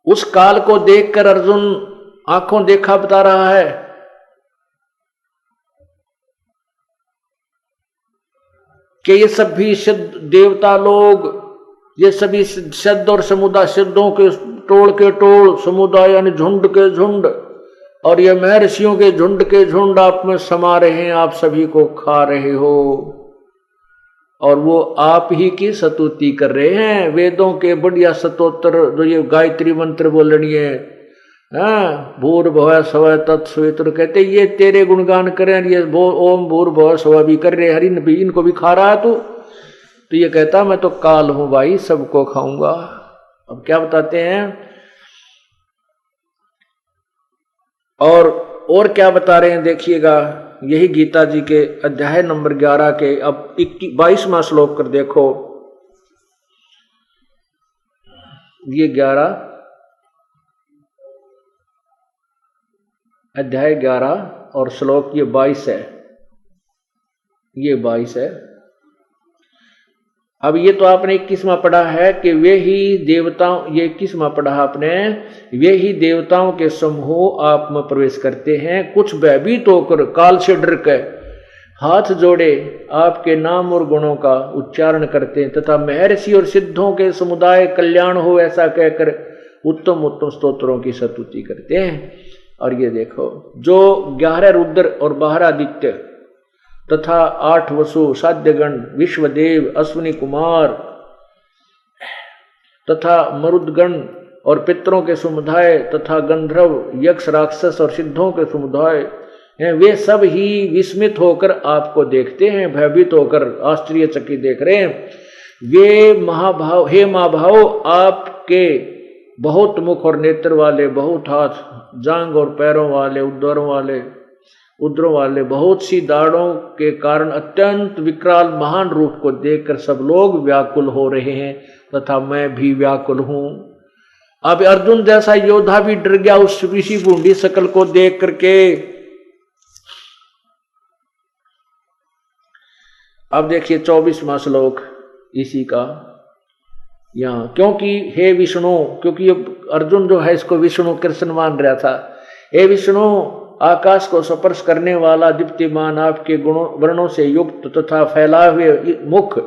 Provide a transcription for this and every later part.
उस काल को देखकर अर्जुन आंखों देखा बता रहा है कि ये सभी सिद्ध देवता लोग, ये सभी सिद्ध और समुदाय, सिद्धों के टोल समुदाय यानी झुंड के झुंड, और ये महर्षियों के झुंड के झुंड आप में समा रहे हैं, आप सभी को खा रहे हो, और वो आप ही की स्तुति कर रहे हैं। वेदों के बढ़िया स्तोत्र जो ये गायत्री मंत्र बोल रही है, भूर्भुवः स्वः तत्सवितुर्, कहते ये तेरे गुणगान करें, ये ओम भूर्भुवः स्वः भी कर रहे, हरि भी इनको भी खा रहा है तू। तो ये कहता मैं तो काल हूं भाई, सबको खाऊंगा। अब क्या बताते हैं और क्या बता रहे हैं देखिएगा, यही गीता जी के अध्याय नंबर 11 के अब 22वां श्लोक कर देखो। ये 11 अध्याय 11 और श्लोक ये 22 है, ये 22 है। अब ये तो आपने 21वां पढ़ा है कि वे ही देवताओं, ये 21वां पढ़ा आपने, वे ही देवताओं के समूह आप में प्रवेश करते हैं, कुछ भयभीत होकर काल से डर के हाथ जोड़े आपके नाम और गुणों का उच्चारण करते हैं, तथा महर्षि और सिद्धों के समुदाय कल्याण हो ऐसा कहकर उत्तम उत्तम स्तोत्रों की स्तुति करते हैं। और ये देखो जो 11 रुद्र और 12 आदित्य तथा 8 वसु, साध्यगण, विश्वदेव, अश्विनी कुमार तथा मरुदगण और पितरों के समुदाय तथा गंधर्व, यक्ष, राक्षस और सिद्धों के समुदाय हैं, वे सब ही विस्मित होकर आपको देखते हैं, भयभीत होकर आश्चर्यचकित देख रहे हैं। वे महाभाव, हे महाभाव, आपके बहुत मुख और नेत्र वाले, बहुत हाथ, जांग और पैरों वाले, उदरों वाले, बहुत सी दाढ़ों के कारण अत्यंत विकराल महान रूप को देखकर सब लोग व्याकुल हो रहे हैं, तथा मैं भी व्याकुल हूं। अब अर्जुन जैसा योद्धा भी डर गया उस ऋषि बूढ़ी शकल को देख करके। अब देखिए 24वां श्लोक इसी का यहाँ, क्योंकि हे विष्णु, क्योंकि अर्जुन जो है इसको विष्णु कृष्ण मान रहा था। हे विष्णु, आकाश को स्पर्श करने वाला दीप्तिमान, आपके गुणों वर्णों से युक्त तथा फैलाए हुए मुख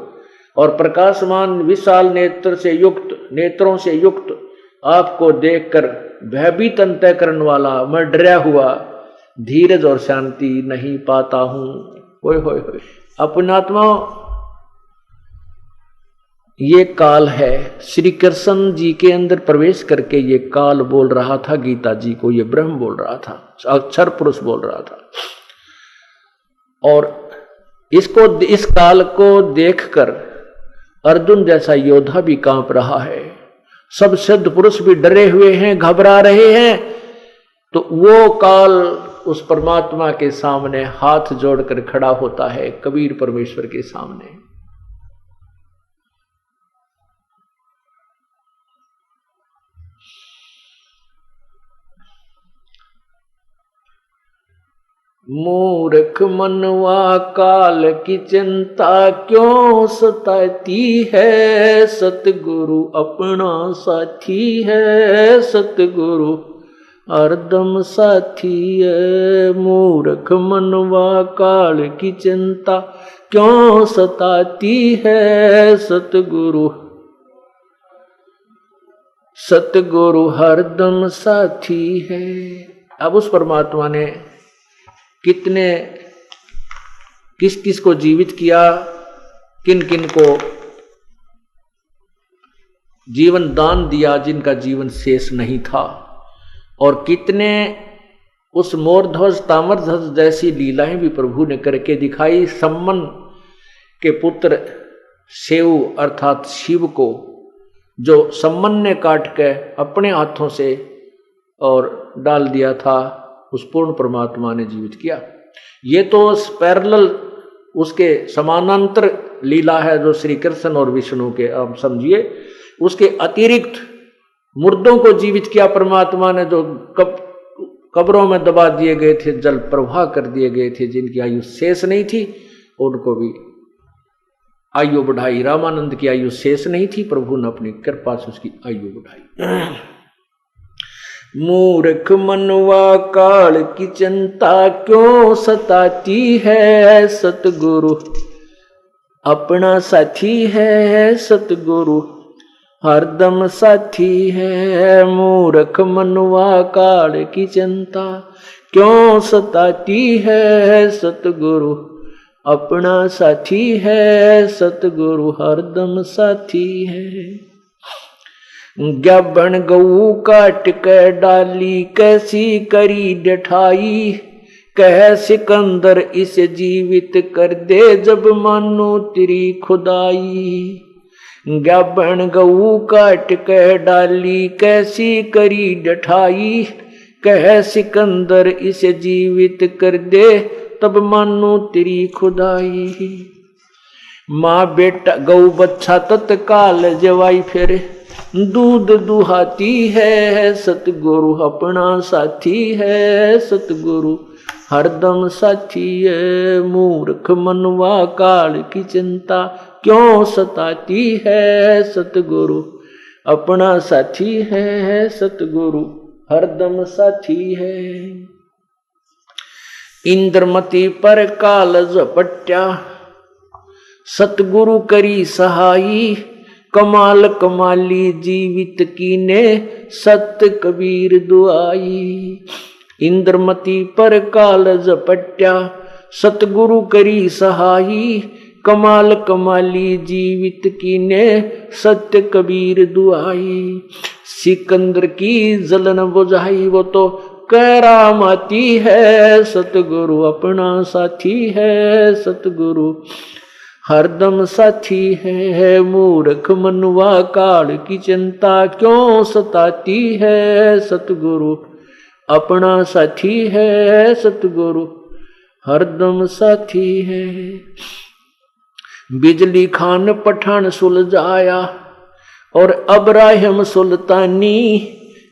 और प्रकाशमान विशाल नेत्रों से युक्त आपको देखकर भयभीत अंतःकरण वाला मैं डरा हुआ धीरज और शांति नहीं पाता हूं। होय अपनात्मा, ये काल है। श्री कृष्ण जी के अंदर प्रवेश करके ये काल बोल रहा था गीता जी को, ये ब्रह्म बोल रहा था, अक्षर पुरुष बोल रहा था। और इस काल को देखकर अर्जुन जैसा योद्धा भी कांप रहा है, सब सिद्ध पुरुष भी डरे हुए हैं, घबरा रहे हैं। तो वो काल उस परमात्मा के सामने हाथ जोड़कर खड़ा होता है, कबीर परमेश्वर के सामने। मूर्ख मनवा काल की चिंता क्यों सताती है, सतगुरु अपना साथी है, सतगुरु हरदम साथी है। मूर्ख मनवा काल की चिंता क्यों सताती है, सतगुरु हरदम साथी है। अब उस परमात्मा ने किस किस को जीवित किया, किन किन को जीवन दान दिया जिनका जीवन शेष नहीं था, और कितने उस मोरध्वज ताम्रध्वज जैसी लीलाएं भी प्रभु ने करके दिखाई। सम्मन के पुत्र सेव अर्थात शिव को जो सम्मन ने काट के अपने हाथों से और डाल दिया था, उस पूर्ण परमात्मा ने जीवित किया। ये तो पैरेलल उसके समानांतर लीला है जो श्री कृष्ण और विष्णु के, आप समझिए। उसके अतिरिक्त मुर्दों को जीवित किया परमात्मा ने, जो कब्रों में दबा दिए गए थे, जल प्रवाह कर दिए गए थे, जिनकी आयु शेष नहीं थी, उनको भी आयु बढ़ाई। रामानंद की आयु शेष नहीं थी, प्रभु ने अपनी कृपा से उसकी आयु बढ़ाई। मूर्ख मनवा काल की चिंता क्यों सताती है। सतगुरु अपना साथी है, सतगुरु हरदम साथी है। मूर्ख मनवा काल की चिंता क्यों सताती है। सतगुरु अपना साथी है, सतगुरु हरदम साथी है। ज्ञाबन गऊ काट के डाली कैसी करी डठाई। कह सिकंदर इसे जीवित कर दे जब मानो तेरी खुदाई। ज्ञाबन गऊ काट के डाली कैसी करी डठाई। कह सिकंदर इसे जीवित कर दे तब मानो तेरी खुदाई। माँ बेटा गौ बच्चा तत्काल जवाई फिर दूध दुहाती है। सतगुरु अपना साथी है, सतगुरु हरदम साथी है। मूर्ख मनवा काल की चिंता क्यों सताती है। सतगुरु अपना साथी है, सतगुरु हरदम साथी है। इंद्रमती पर काल झपट्या सतगुरु करी सहाई। कमाल कमाली जीवित कीने सत्य कबीर दुआई। इंद्रमती पर काल झपट्या सतगुरु करी सहाई। कमाल कमाली जीवित कीने सत्य कबीर दुआई। सिकंदर की जलन बुझाई वो तो करामाती है। सतगुरु अपना साथी है, सतगुरु हरदम साथी है। मूर्ख मनवा काल की चिंता क्यों सताती है। सतगुरु अपना साथी है, सतगुरु हरदम साथी है। बिजली खान पठान सुलझाया और अब्राहिम सुल्तानी।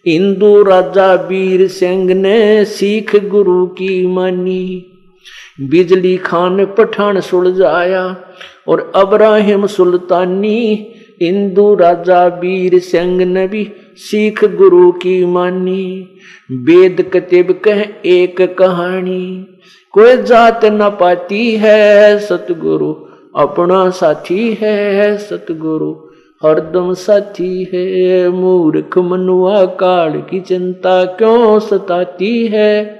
हिंदू राजा वीर सिंह ने सीख गुरु की मानी। बिजली खान पठान सुलझाया और अब्राहिम सुल्तानी। हिंदू राजा वीर सिंह ने भी सीख गुरु की मानी। वेद कतिब कह एक कहानी कोई जात न पाती है। सतगुरु अपना साथी है, सतगुरु हरदम साथी है। मूर्ख मनुआ काल की चिंता क्यों सताती है।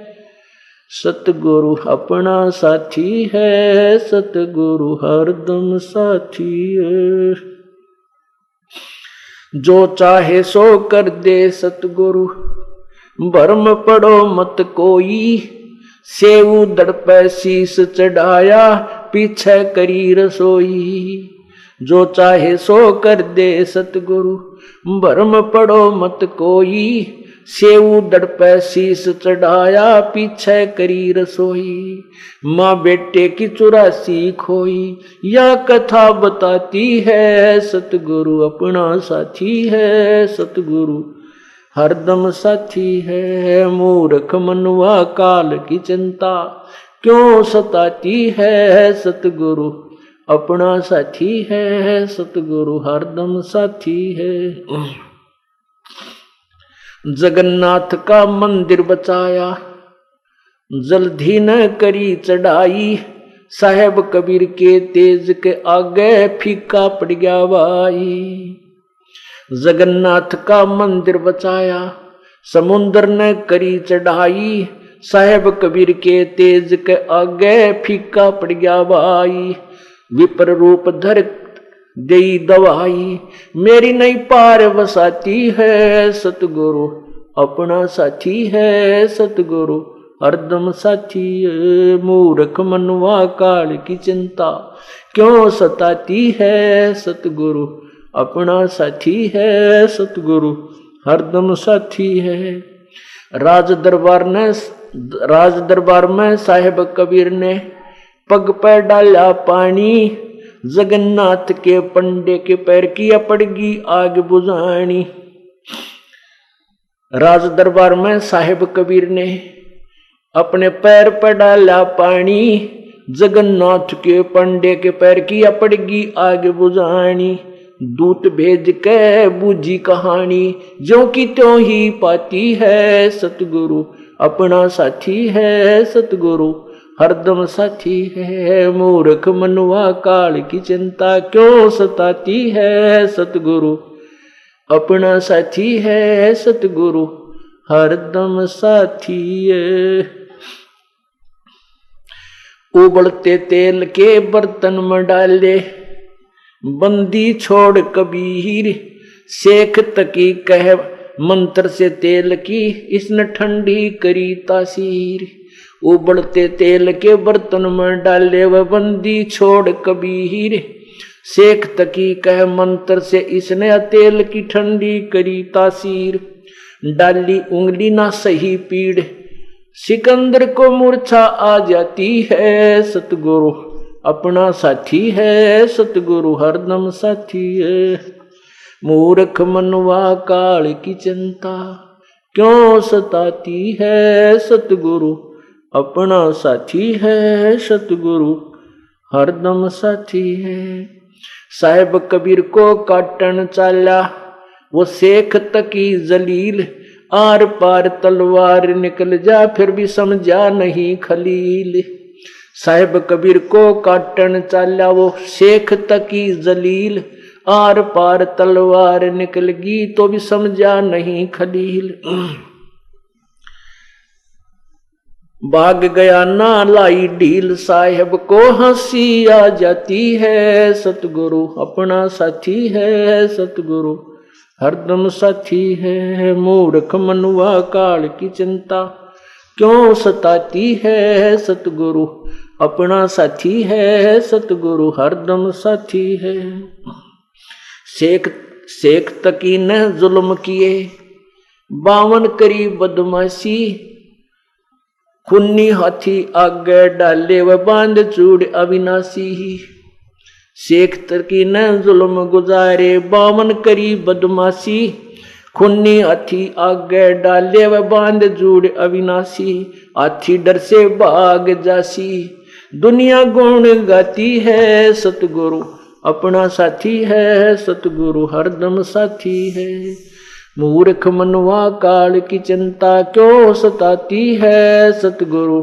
सतगुरु अपना साथी है, सतगुरु हरदम साथी है। जो चाहे सो कर दे सतगुरु, भरम पड़ो मत कोई। सेऊ दड़ पे शीस चढ़ाया, पीछे करी रसोई। जो चाहे सो कर दे सतगुरु, भरम पड़ो मत कोई। सेऊ दड़ पे शीस चढ़ाया, पीछे करी रसोई। माँ बेटे की 84 खोई, यह कथा बताती है। सतगुरु अपना साथी है, सतगुरु हरदम साथी है। मूर्ख मनुआ काल की चिंता क्यों सताती है। सतगुरु अपना साथी है, सतगुरु हरदम साथी है। जगन्नाथ का मंदिर बचाया, जल्दी न करी चढ़ाई। साहेब कबीर के तेज के आगे फीका पड़ गया भाई। जगन्नाथ का मंदिर बचाया, समुद्र ने करी चढ़ाई। साहेब कबीर के तेज के आगे फीका पड़ गया भाई। विपर रूप धर दई दवाई, मेरी नहीं पार बसाती है। सतगुरु अपना साथी है, सतगुरु हरदम साथी है। मूर्ख मनुआ काल की चिंता क्यों सताती है। सतगुरु अपना साथी है, सतगुरु हरदम साथी है। राज दरबार में साहेब कबीर ने पग पर डाला पानी। जगन्नाथ के पंडे के पैर की पड़गी आग बुझानी। राज दरबार में साहेब कबीर ने अपने पैर पर डाला पानी। जगन्नाथ के पंडे के पैर की पड़गी आग बुझानी। दूत भेज के बूझी कहानी, जो की त्यों ही पाती है सतगुरु अपना साथी है सतगुरु हरदम साथी है। मूर्ख मनुआ काल की चिंता क्यों सताती है सतगुरु अपना साथी है सतगुरु हरदम साथी है। उबलते तेल के बर्तन में डाले बंदी छोड़ कबीर, शेख तकी कह मंत्र से तेल की इसने ठंडी करी तासीर। उबलते तेल के बर्तन में डाले वह बंदी छोड़ कबीर, शेख तकी कह मंत्र से इसने तेल की ठंडी करी तासीर। डाली उंगली ना सही पीड़, सिकंदर को मूर्छा आ जाती है सतगुरु अपना साथी है सतगुरु हरदम साथी है। मूर्ख मनवा काल की चिंता क्यों सताती है सतगुरु अपना साथी है सतगुरु हरदम साथी है। साहेब कबीर को काटन चाला वो शेख तकी जलील, आर पार तलवार निकल जा फिर भी समझा नहीं खलील। साहेब कबीर को काटन चाला वो शेख तकी जलील, आर पार तलवार निकल गई तो भी समझा नहीं खलील। भाग गया ना लाई ढील, साहेब को हंसी आ जाती है सतगुरु अपना साथी है सतगुरु हरदम साथी है। मूर्ख मनुआ काल की चिंता क्यों सताती है सतगुरु अपना साथी है सतगुरु हरदम साथी है। शेख तकी ने जुल्म किए 52 करी बदमाशी, खुन्नी हाथी आगे डाले व बांध चूड़ अविनाशी। शेख तकी ने जुल्म गुजारे 52 करी बदमाशी, खुन्नी हाथी आगे डाले व बांध जूड़ अविनाशी। हाथी डर से भाग जासी, दुनिया गुण गाती है सतगुरु अपना साथी है सतगुरु हरदम साथी है। मूर्ख मनवा काल की चिंता क्यों सताती है सतगुरु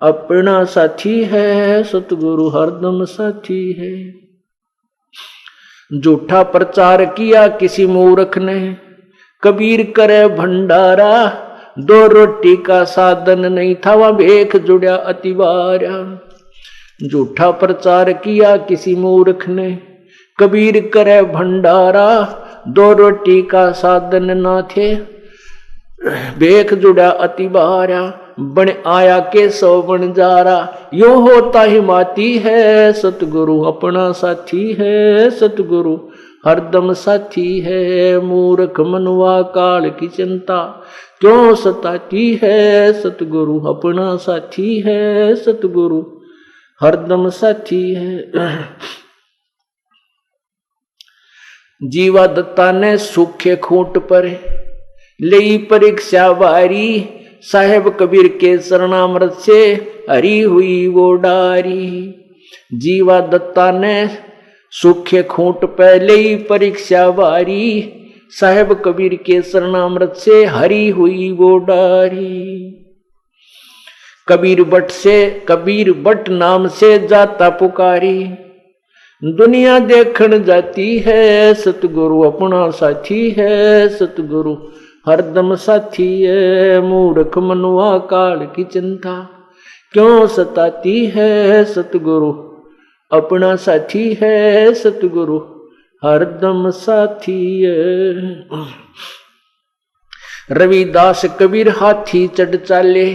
अपना साथी है सतगुरु हरदम साथी है। झूठा प्रचार किया किसी मूर्ख ने, कबीर करे भंडारा, 2 रोटी का साधन नहीं था वह भेख जुड़ा अतिवारा। झूठा प्रचार किया किसी मूर्ख ने, कबीर करे भंडारा, 2 रोटी का साधन ना थे भेख जुड़ा अतिवारा। बन आया के 100 बन जारा, यो होता हिमाती है सतगुरु अपना साथी है सतगुरु हरदम साथी है। मूर्ख मनवा काल की चिंता क्यों सताती है सतगुरु अपना साथी है सतगुरु हरदम साथी है। जीवा दत्ता ने सूखे खूंट पर लई परीक्षा बारी, साहेब कबीर के शरणामृत से हरी हुई वो डारी। जीवा दत्ता ने सूखे खूंट पर लई परीक्षा बारी, साहेब कबीर के शरणामृत से हरी हुई वो डारी। कबीर बट नाम से जाता पुकारी, दुनिया देखण जाती है सतगुरु अपना साथी है सतगुरु हरदम साथी है। मूर्ख मनवा काल की चिंता क्यों सताती है सतगुरु अपना साथी है सतगुरु हरदम साथी है। रविदास कबीर हाथी चढ़ चाले,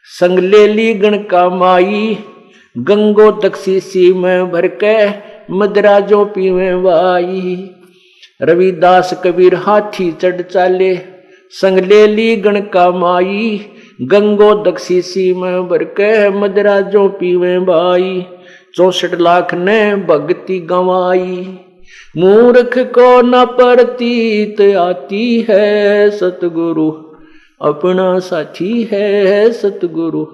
संग ले ली गण का माई, गंगो दक्षिसी में भर के मदराजों पीवे वाई। रविदास कबीर हाथी चढ़ चाले, संग ले ली गण का माई, गंगो दक्षिसी में भर के मदराजों पीवे भाई। 64 लाख ने भक्ति गंवाई, मूर्ख को न प्रतीत आती है सतगुरु अपना साथी है सतगुरु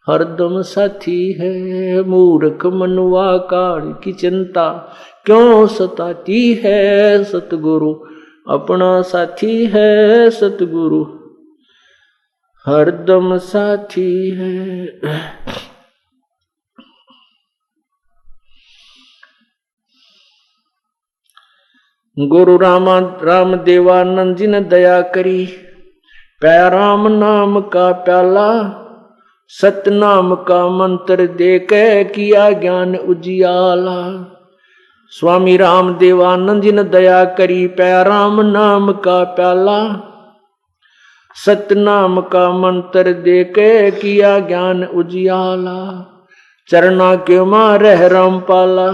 हरदम साथी है। मूर्ख मनुआ काल की चिंता क्यों सताती है। सतगुरु अपना साथी है। सतगुरु हरदम साथी है। गुरु राम देवानंद जी ने दया करी। प्या राम नाम का प्याला सतनाम का मंत्र देके किया ज्ञान उजियाला। स्वामी राम देवानंद जी ने दया करी। प्या राम नाम का प्याला सतनाम का मंत्र देके किया ज्ञान उजियाला। चरना के मारे राम पाला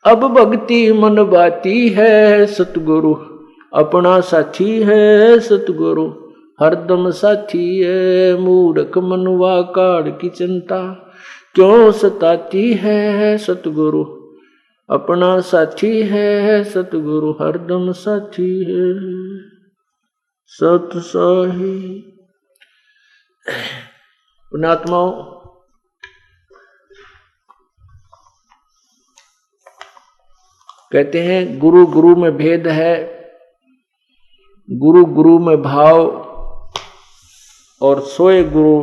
अब भक्ति मन बाती है। सतगुरु अपना साथी है। सतगुरु हरदम साथी है। मूर्ख मनुआ काल की चिंता क्यों सताती है। सतगुरु अपना साथी है। सतगुरु हरदम साथी है। सतसाही पुण्यात्माओं, कहते हैं गुरु गुरु में भेद है। गुरु गुरु में भाव और सोए गुरु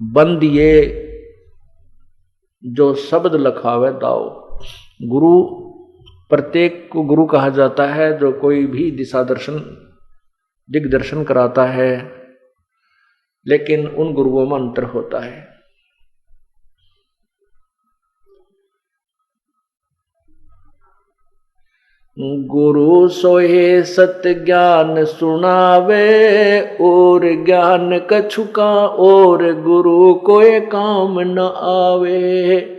बंदिए जो शब्द लखावे दाओ। गुरु प्रत्येक को गुरु कहा जाता है जो कोई भी दिशा दर्शन दिग्दर्शन कराता है, लेकिन उन गुरुओं में अंतर होता है। गुरु सोहे सत्य ज्ञान सुनावे और ज्ञान कछुका और गुरु कोई काम न आवे।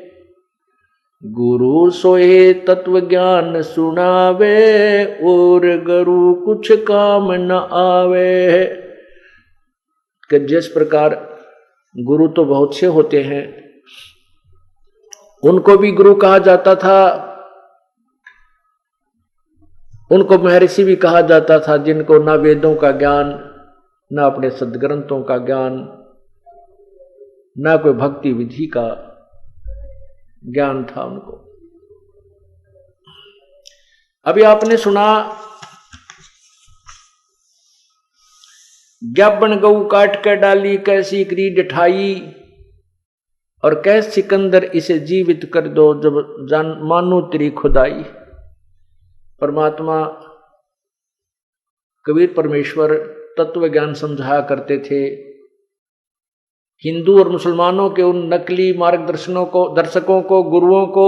गुरु सोहे तत्व ज्ञान सुनावे और गुरु कुछ काम न आवे। कि जिस प्रकार गुरु तो बहुत से होते हैं, उनको भी गुरु कहा जाता था, उनको महर्षि भी कहा जाता था, जिनको ना वेदों का ज्ञान, ना अपने सदग्रंथों का ज्ञान, ना कोई भक्ति विधि का ज्ञान था उनको। अभी आपने सुना ज्ञापन गऊ काट कर डाली कैसी क्रीड ठाई और कैसे सिकंदर इसे जीवित कर दो जब जान मानो तेरी खुदाई। परमात्मा कबीर परमेश्वर तत्व ज्ञान समझाया करते थे। हिंदू और मुसलमानों के उन नकली दर्शकों को गुरुओं को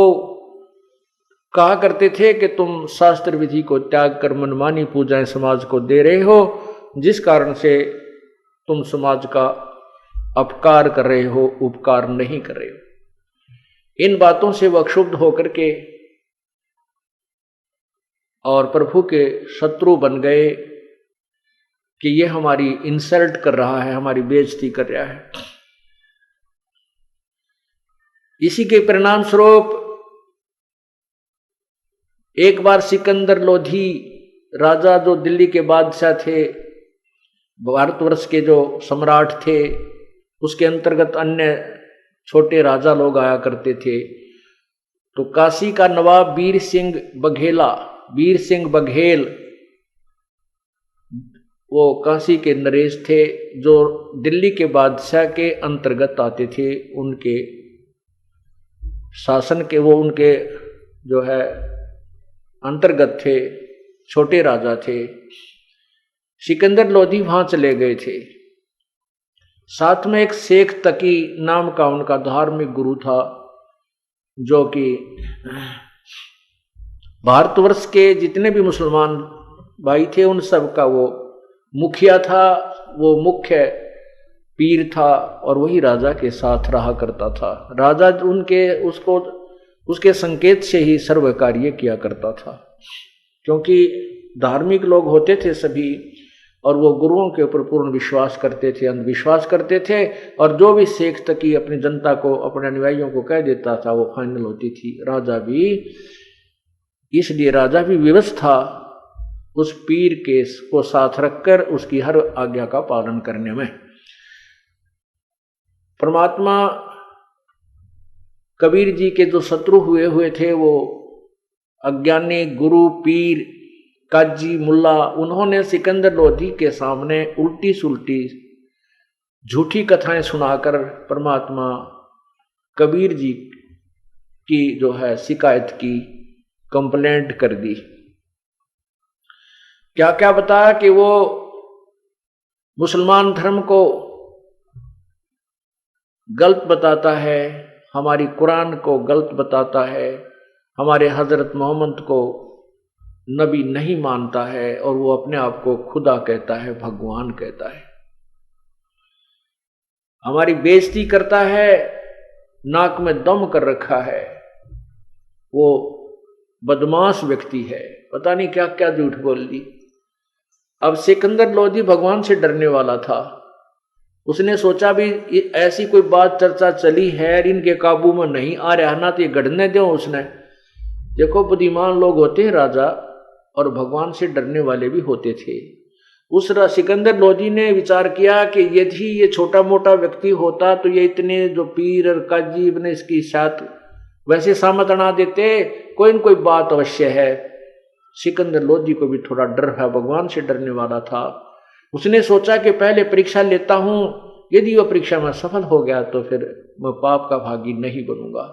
कहा करते थे कि तुम शास्त्र विधि को त्याग कर मनमानी पूजाएं समाज को दे रहे हो, जिस कारण से तुम समाज का अपकार कर रहे हो, उपकार नहीं कर रहे हो। इन बातों से वह क्षुब्ध होकर के और प्रभु के शत्रु बन गए कि ये हमारी इंसल्ट कर रहा है, हमारी बेइज्जती कर रहा है। इसी के परिणाम स्वरूप एक बार सिकंदर लोधी राजा, जो दिल्ली के बादशाह थे, भारतवर्ष के जो सम्राट थे, उसके अंतर्गत अन्य छोटे राजा लोग आया करते थे। तो काशी का नवाब वीर सिंह बघेल वो काशी के नरेश थे, जो दिल्ली के बादशाह के अंतर्गत आते थे। उनके शासन के वो उनके जो है अंतर्गत थे, छोटे राजा थे। सिकंदर लोधी वहां चले गए थे। साथ में एक शेख तकी नाम का उनका धार्मिक गुरु था, जो कि भारतवर्ष के जितने भी मुसलमान भाई थे उन सब का वो मुखिया था, वो मुख्य पीर था और वही राजा के साथ रहा करता था। राजा उसके संकेत से ही सर्व कार्य किया करता था, क्योंकि धार्मिक लोग होते थे सभी और वो गुरुओं के ऊपर पूर्ण विश्वास करते थे, अंधविश्वास करते थे। और जो भी शेख तकी अपनी जनता को, अपने अनुयायियों को कह देता था, वो फाइनल होती थी। राजा भी, इसलिए राजा भी विवश था उस पीर के को साथ रखकर उसकी हर आज्ञा का पालन करने में। परमात्मा कबीर जी के जो शत्रु हुए थे, वो अज्ञानी गुरु पीर काजी मुल्ला, उन्होंने सिकंदर लोधी के सामने उल्टी सुल्टी झूठी कथाएं सुनाकर परमात्मा कबीर जी की जो है शिकायत की, कंप्लेंट कर दी। क्या क्या बताया कि वो मुसलमान धर्म को गलत बताता है, हमारी कुरान को गलत बताता है, हमारे हजरत मोहम्मद को नबी नहीं मानता है और वो अपने आप को खुदा कहता है, भगवान कहता है, हमारी बेइज्जती करता है, नाक में दम कर रखा है, वो बदमाश व्यक्ति है, पता नहीं क्या क्या झूठ बोल दी। अब सिकंदर लोधी भगवान से डरने वाला था, उसने सोचा भी ऐसी कोई बात चर्चा चली है, इनके काबू में नहीं आ रहा ना, तो ये गढ़ने दो। उसने देखो बुद्धिमान लोग होते हैं राजा, और भगवान से डरने वाले भी होते थे। उस सिकंदर लोधी ने विचार किया कि यदि ये छोटा मोटा व्यक्ति होता तो ये इतने जो पीर और काजी बने इसकी साथ वैसे सामत अड़ा देते, कोई न कोई बात अवश्य है। सिकंदर लोधी को भी थोड़ा डर है, भगवान से डरने वाला था। उसने सोचा कि पहले परीक्षा लेता हूं, यदि वह परीक्षा में सफल हो गया तो फिर मैं पाप का भागी नहीं बनूंगा।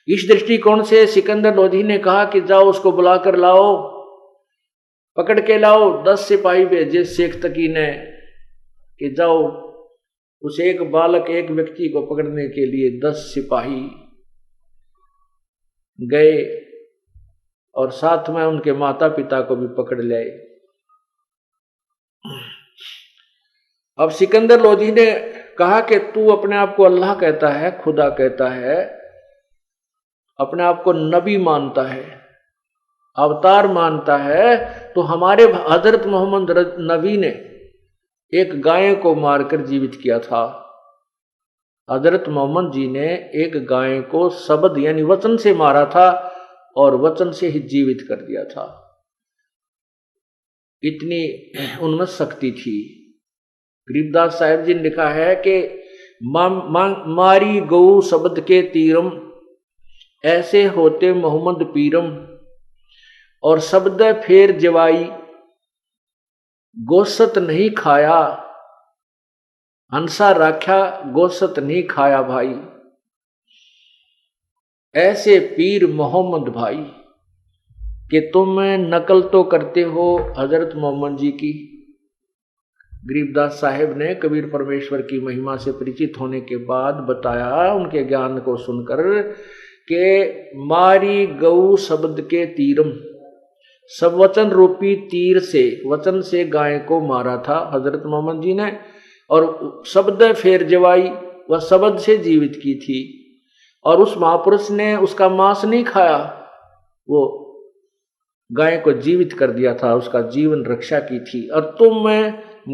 इस दृष्टिकोण से सिकंदर लोधी ने कहा कि जाओ उसको बुलाकर लाओ, पकड़ के लाओ। 10 सिपाही भेजे शेख तकी ने कि जाओ उस एक बालक एक व्यक्ति को पकड़ने के लिए 10 सिपाही गए और साथ में उनके माता पिता को भी पकड़ ले। अब सिकंदर लोधी ने कहा कि तू अपने आप को अल्लाह कहता है, खुदा कहता है, अपने आप को नबी मानता है, अवतार मानता है, तो हमारे हजरत मोहम्मद नबी ने एक गाय को मारकर जीवित किया था। हजरत मोहम्मद जी ने एक गाय को शब्द यानी वचन से मारा था और वचन से ही जीवित कर दिया था। इतनी उनमें शक्ति थी। गरीबदास साहिब जी ने लिखा है कि मारी गौ शब्द के तीरम, ऐसे होते मोहम्मद पीरम, और शब्द फेर जवाई, गोसत नहीं खाया, हंसा राख्या गोसत नहीं खाया भाई। ऐसे पीर मोहम्मद भाई कि तुम नकल तो करते हो हजरत मोहम्मद जी की। गरीबदास साहिब ने कबीर परमेश्वर की महिमा से परिचित होने के बाद बताया, उनके ज्ञान को सुनकर, कि मारी गौ शब्द के तीरम, सब वचन रूपी तीर से, वचन से गाय को मारा था हजरत मोहम्मद जी ने, और शब्द फेर जवाई, वह शब्द से जीवित की थी। और उस महापुरुष ने उसका मांस नहीं खाया, वो गाय को जीवित कर दिया था, उसका जीवन रक्षा की थी। और तुम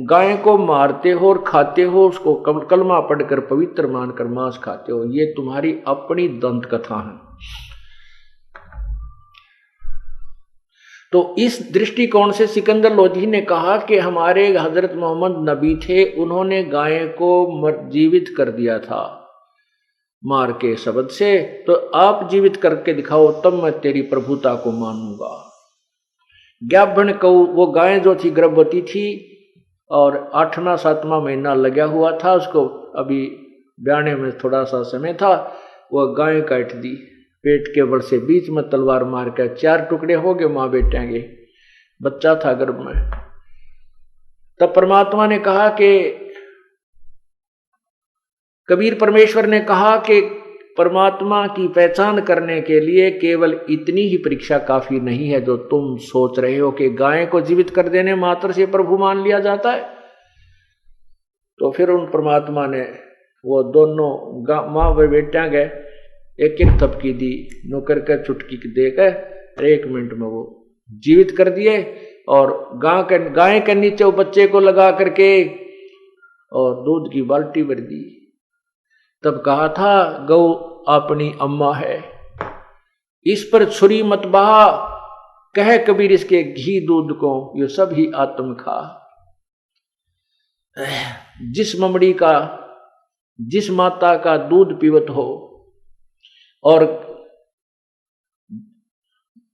गाय को मारते हो और खाते हो, उसको कलमा पढ़कर पवित्र मानकर मांस खाते हो, ये तुम्हारी अपनी दंत कथा है। तो इस दृष्टिकोण से सिकंदर लोधी ने कहा कि हमारे हजरत मोहम्मद नबी थे, उन्होंने गाय को जीवित कर दिया था मार के शब्द से, तो आप जीवित करके दिखाओ तब मैं तेरी प्रभुता को मानूंगा। ज्ञापन को वो गाय जो थी गर्भवती थी और 8वां 7वां महीना लगा हुआ था, उसको अभी ब्याने में थोड़ा सा समय था, वह गाय काट दी, पेट के बल से बीच में तलवार मार कर 4 टुकड़े हो गए मां बेटेंगे, बच्चा था गर्भ में। तब परमात्मा ने कहा कि कबीर परमेश्वर ने कहा कि परमात्मा की पहचान करने के लिए केवल इतनी ही परीक्षा काफी नहीं है जो तुम सोच रहे हो कि गाय को जीवित कर देने मात्र से प्रभु मान लिया जाता है। तो फिर उन परमात्मा ने वो दोनों माँ व बेटियां गए, एक एक थपकी दी, नौकर का चुटकी देकर 1 मिनट में वो जीवित कर दिए, और गाय के नीचे वो बच्चे को लगा करके और दूध की बाल्टी भर दी। तब कहा था गौ अपनी अम्मा है, इस पर छुरी मत बहा, कह कबीर इसके घी दूध को ये सब ही आत्म खा। जिस ममड़ी का जिस माता का दूध पीवत हो और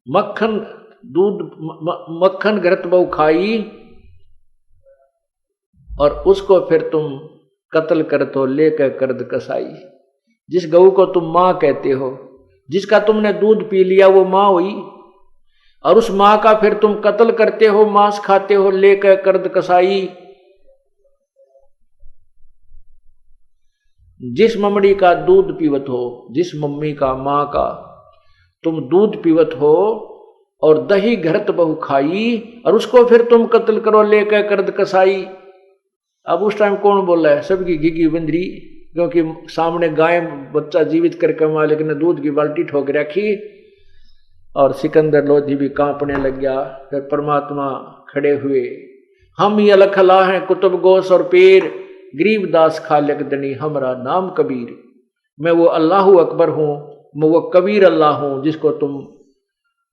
मक्खन दूध मक्खन घृत बहु खाई, और उसको फिर तुम कत्ल करत हो लेकर कर्द कसाई। जिस गऊ को तुम मां कहते हो, जिसका तुमने दूध पी लिया वो मां हुई, और उस मां का फिर तुम कत्ल करते हो, मांस खाते हो लेकर कर्द कसाई। जिस ममड़ी का दूध पीवत हो, जिस मम्मी का मां का तुम दूध पीवत हो और दही घरत बहु खाई, और उसको फिर तुम कत्ल करो लेकर कर्द कसाई। अब उस टाइम कौन बोल रहा है? सबकी घिघी बंदरी, क्योंकि सामने गाय बच्चा जीवित करके मालिक ने दूध की बाल्टी ठोक रखी, और सिकंदर लोधी भी कांपने लग गया। फिर परमात्मा खड़े हुए, हम ये अलखला हैं कुतुब गोस और पीर, गरीबदास खालिक दनी हमरा नाम कबीर। मैं वो अल्लाह अकबर हूं, मैं वो कबीर अल्लाह हूं जिसको तुम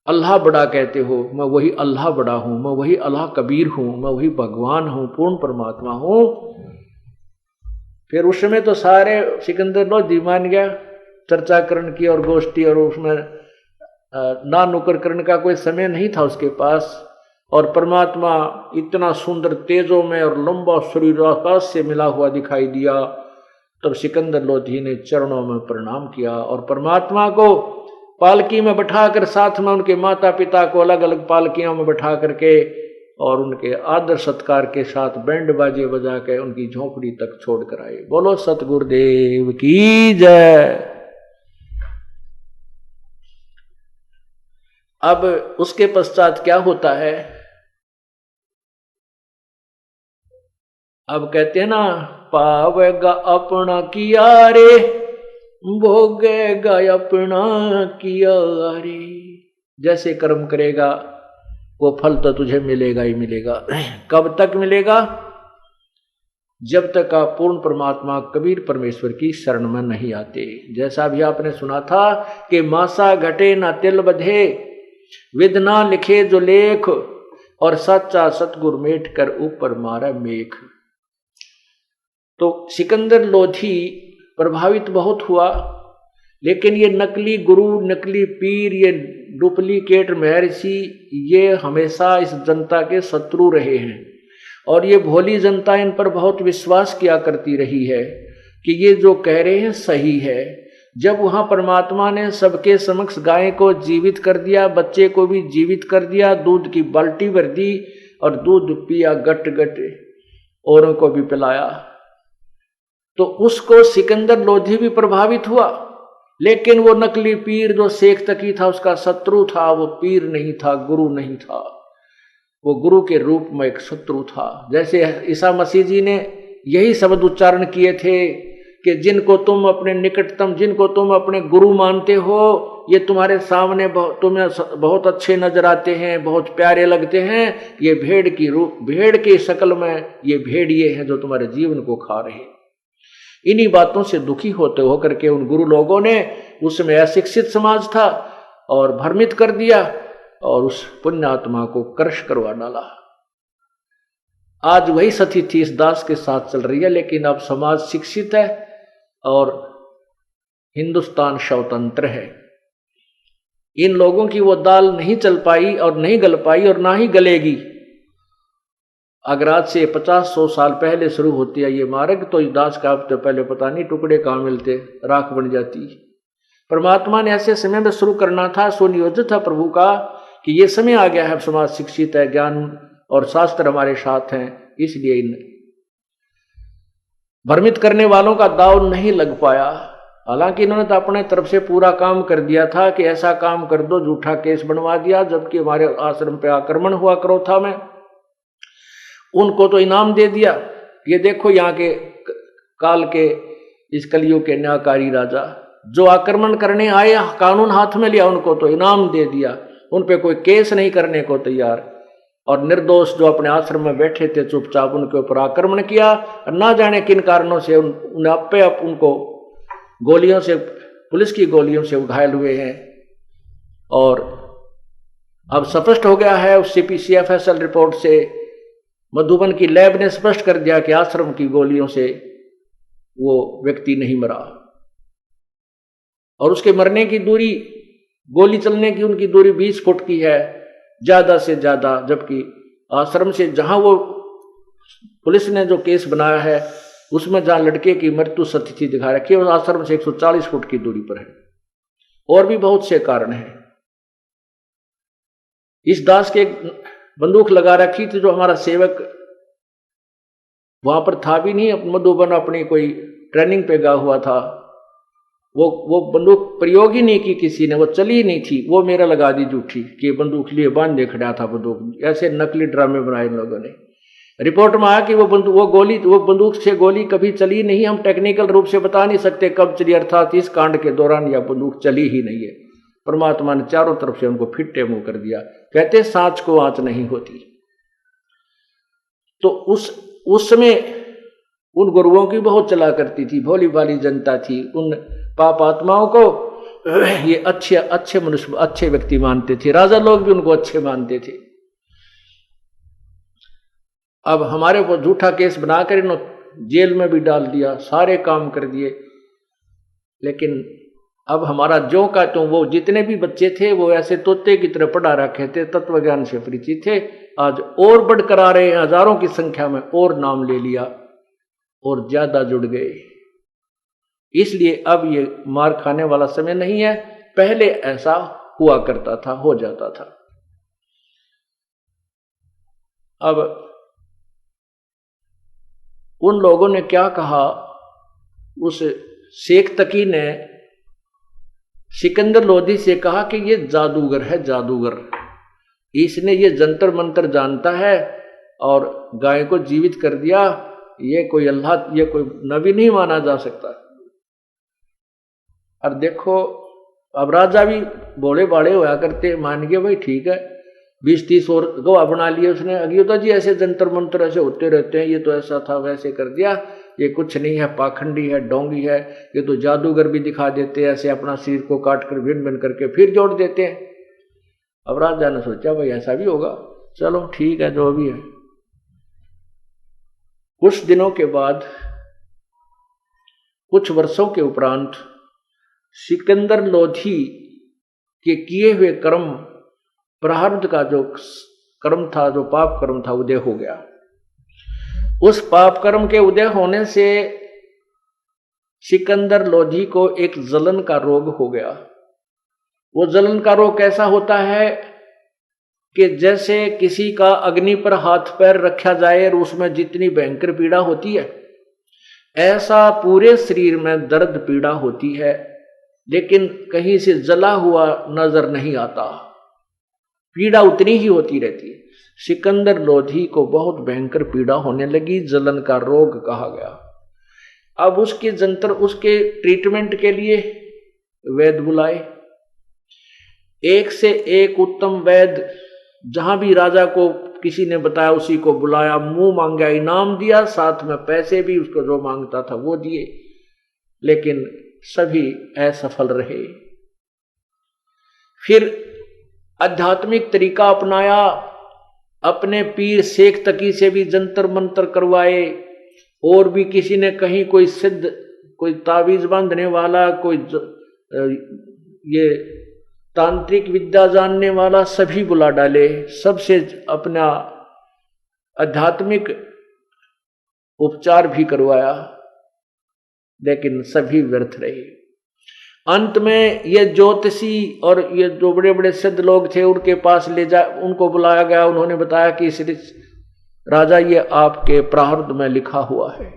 अल्लाह बड़ा कहते हो। मैं वही अल्लाह बड़ा हूं, मैं वही अल्लाह कबीर हूं, मैं वही भगवान हूं, पूर्ण परमात्मा हूं। फिर उस समय तो सारे सिकंदर लोधी मान गया, चर्चा करण की और गोष्ठी, और उसमें ना नुकर करने का कोई समय नहीं था उसके पास। और परमात्मा इतना सुंदर तेजों में और लंबा शरीर आकाश से मिला हुआ दिखाई दिया। तब सिकंदर लोधी ने चरणों में प्रणाम किया और परमात्मा को पालकी में बैठाकर, साथ में उनके माता पिता को अलग अलग पालकियों में बैठा करके और उनके आदर सत्कार के साथ बैंड बाजे बजा के उनकी झोपड़ी तक छोड़ कर आए। बोलो सतगुरुदेव की जय। अब उसके पश्चात क्या होता है? अब कहते हैं ना, पावेगा अपना किया रे, भोगेगा अपना किया रे। जैसे कर्म करेगा वो फल तो तुझे मिलेगा ही मिलेगा। कब तक मिलेगा? जब तक आप पूर्ण परमात्मा कबीर परमेश्वर की शरण में नहीं आते। जैसा भी आपने सुना था कि मासा घटे ना तिल बधे, विद ना लिखे जो लेख, और सच्चा सतगुर मेट कर ऊपर मारा मेघ। तो सिकंदर लोधी प्रभावित बहुत हुआ, लेकिन ये नकली गुरु, नकली पीर, ये डुप्लीकेट महर्षि, ये हमेशा इस जनता के शत्रु रहे हैं। और ये भोली जनता इन पर बहुत विश्वास किया करती रही है कि ये जो कह रहे हैं सही है। जब वहां परमात्मा ने सबके समक्ष गाय को जीवित कर दिया, बच्चे को भी जीवित कर दिया, दूध की बाल्टी भर दी और दूध पिया गट गट, औरों को भी पिलाया, तो उसको सिकंदर लोधी भी प्रभावित हुआ। लेकिन वो नकली पीर जो शेख तकी था उसका शत्रु था। वो पीर नहीं था, गुरु नहीं था, वो गुरु के रूप में एक शत्रु था। जैसे ईसा मसीह जी ने यही शब्द उच्चारण किए थे कि जिनको तुम अपने निकटतम, जिनको तुम अपने गुरु मानते हो, ये तुम्हारे सामने तुम्हें बहुत अच्छे नजर आते हैं, बहुत प्यारे लगते हैं, ये भेड़ की शक्ल में ये भेड़िए हैं जो तुम्हारे जीवन को खा रहे हैं। इन्हीं बातों से दुखी होते होकर के उन गुरु लोगों ने, उसमें अशिक्षित समाज था, और भ्रमित कर दिया और उस पुण्यात्मा को क्रश करवा डाला। आज वही स्थिति इस दास के साथ चल रही है, लेकिन अब समाज शिक्षित है और हिंदुस्तान स्वतंत्र है। इन लोगों की वो दाल नहीं चल पाई और नहीं गल पाई और ना ही गलेगी। अगर आज से 50-100 साल पहले शुरू होती है ये मार्ग, तो इस दास का अब तो पहले पता नहीं टुकड़े कहाँ मिलते, राख बन जाती। परमात्मा ने ऐसे समय में शुरू करना था, सुनियोजित था प्रभु का कि ये समय आ गया है, समाज शिक्षित है, ज्ञान और शास्त्र हमारे साथ हैं, इसलिए इन भ्रमित करने वालों का दाव नहीं लग पाया। हालांकि इन्होंने तो अपने तरफ से पूरा काम कर दिया था कि ऐसा काम कर दो, झूठा केस बनवा दिया, जबकि हमारे आश्रम पे आक्रमण हुआ क्रोथा में, उनको तो इनाम दे दिया। ये देखो यहाँ के काल के इस कलियुग के न्यायकारी राजा जो आक्रमण करने आए, कानून हाथ में लिया, उनको तो इनाम दे दिया, उन पे कोई केस नहीं करने को तैयार, और निर्दोष जो अपने आश्रम में बैठे थे चुपचाप उनके ऊपर आक्रमण किया। और ना जाने किन कारणों से उन्हें अपने आप उनको गोलियों से, पुलिस की गोलियों से घायल हुए हैं। और अब स्पष्ट हो गया है उस CFSL रिपोर्ट से, मधुबन की लैब ने स्पष्ट कर दिया कि आश्रम की गोलियों से वो व्यक्ति नहीं मरा। और उसके मरने की दूरी, गोली चलने की उनकी दूरी 20 फुट की है ज्यादा से ज्यादा, जबकि आश्रम से जहां वो पुलिस ने जो केस बनाया है उसमें जहां लड़के की मृत्यु सत्य दिखा रखी है, उस आश्रम से 140 फुट की दूरी पर है। और भी बहुत से कारण हैं। इस दास के बंदूक लगा रखी थी जो हमारा सेवक वहां पर था भी नहीं, मधुबन अपनी कोई ट्रेनिंग पे गया हुआ था, वो बंदूक प्रयोग ही नहीं की किसी ने, वो चली ही नहीं थी, वो मेरा लगा दी झूठी कि बंदूक लिए बांध दे खड़ा था बंदूक। ऐसे नकली ड्रामे बनाए इन लोगों ने। रिपोर्ट में आया कि वो बंदूक से गोली कभी चली नहीं। हम टेक्निकल रूप से बता नहीं सकते कब चली, अर्थात इस कांड के दौरान यह बंदूक चली ही नहीं है। परमात्मा ने चारों तरफ से उनको फिट्टे मुंह कर दिया। कहते सांच को आंच नहीं होती। तो उस समय उन गुरुओं की बहुत चला करती थी, भोली भाली जनता थी। उन पाप आत्माओं को ये अच्छे मनुष्य, अच्छे व्यक्ति मानते थे। राजा लोग भी उनको अच्छे मानते थे। अब हमारे को झूठा केस बनाकर इन्होंने जेल में भी डाल दिया, सारे काम कर दिए। लेकिन अब हमारा जो का तो वो जितने भी बच्चे थे वो ऐसे तोते की तरह पढ़ा रखे थे, तत्व ज्ञान से परिचित थे। आज और बढ़कर आ रहे हैं, हजारों की संख्या में और नाम ले लिया और ज्यादा जुड़ गए। इसलिए अब ये मार खाने वाला समय नहीं है, पहले ऐसा हुआ करता था, हो जाता था। अब उन लोगों ने क्या कहा, उस शेख तकी ने सिकंदर लोधी से कहा कि ये जादूगर है, जादूगर, इसने ये जंतर मंतर जानता है और गाय को जीवित कर दिया। ये कोई अल्लाह, ये कोई नबी नहीं माना जा सकता। और देखो अब राजा भी बोले बाड़े होया करते, मान गए भाई ठीक है, 20-30 और गवाह बना लिए उसने। अगियोता जी ऐसे जंतर मंतर ऐसे होते रहते हैं, ये तो ऐसा था वैसे कर दिया, ये कुछ नहीं है, पाखंडी है, डोंगी है, ये तो जादूगर भी दिखा देते हैं, ऐसे अपना शरीर को काट कर भिन्न भिन्न करके फिर जोड़ देते हैं। अब राजा ने सोचा भाई ऐसा भी होगा, चलो ठीक है जो भी है। कुछ दिनों के बाद, कुछ वर्षों के उपरांत सिकंदर लोधी के किए हुए कर्म, प्रारब्ध का जो कर्म था, जो पाप कर्म था, उदय हो गया। उस पाप कर्म के उदय होने से सिकंदर लोधी को एक जलन का रोग हो गया। वो जलन का रोग कैसा होता है कि जैसे किसी का अग्नि पर हाथ पैर रखा जाए और उसमें जितनी भयंकर पीड़ा होती है, ऐसा पूरे शरीर में दर्द पीड़ा होती है, लेकिन कहीं से जला हुआ नजर नहीं आता, पीड़ा उतनी ही होती रहती है। सिकंदर लोधी को बहुत भयंकर पीड़ा होने लगी, जलन का रोग कहा गया। अब उसके जंतर, उसके ट्रीटमेंट के लिए वैद्य बुलाए, एक से एक उत्तम वैद्य, जहां भी राजा को किसी ने बताया उसी को बुलाया, मुंह मांगा इनाम दिया, साथ में पैसे भी उसको जो मांगता था वो दिए, लेकिन सभी असफल रहे। फिर आध्यात्मिक तरीका अपनाया, अपने पीर शेख तकी से भी जंतर मंतर करवाए, और भी किसी ने कहीं कोई सिद्ध, कोई ताबीज बांधने वाला, कोई ये तांत्रिक विद्या जानने वाला, सभी बुला डाले, सबसे अपना आध्यात्मिक उपचार भी करवाया, लेकिन सभी व्यर्थ रहे। अंत में ये ज्योतिषी और ये जो बड़े बड़े सिद्ध लोग थे उनके पास उनको बुलाया गया। उन्होंने बताया कि श्री राजा, ये आपके प्रारब्ध में लिखा हुआ है,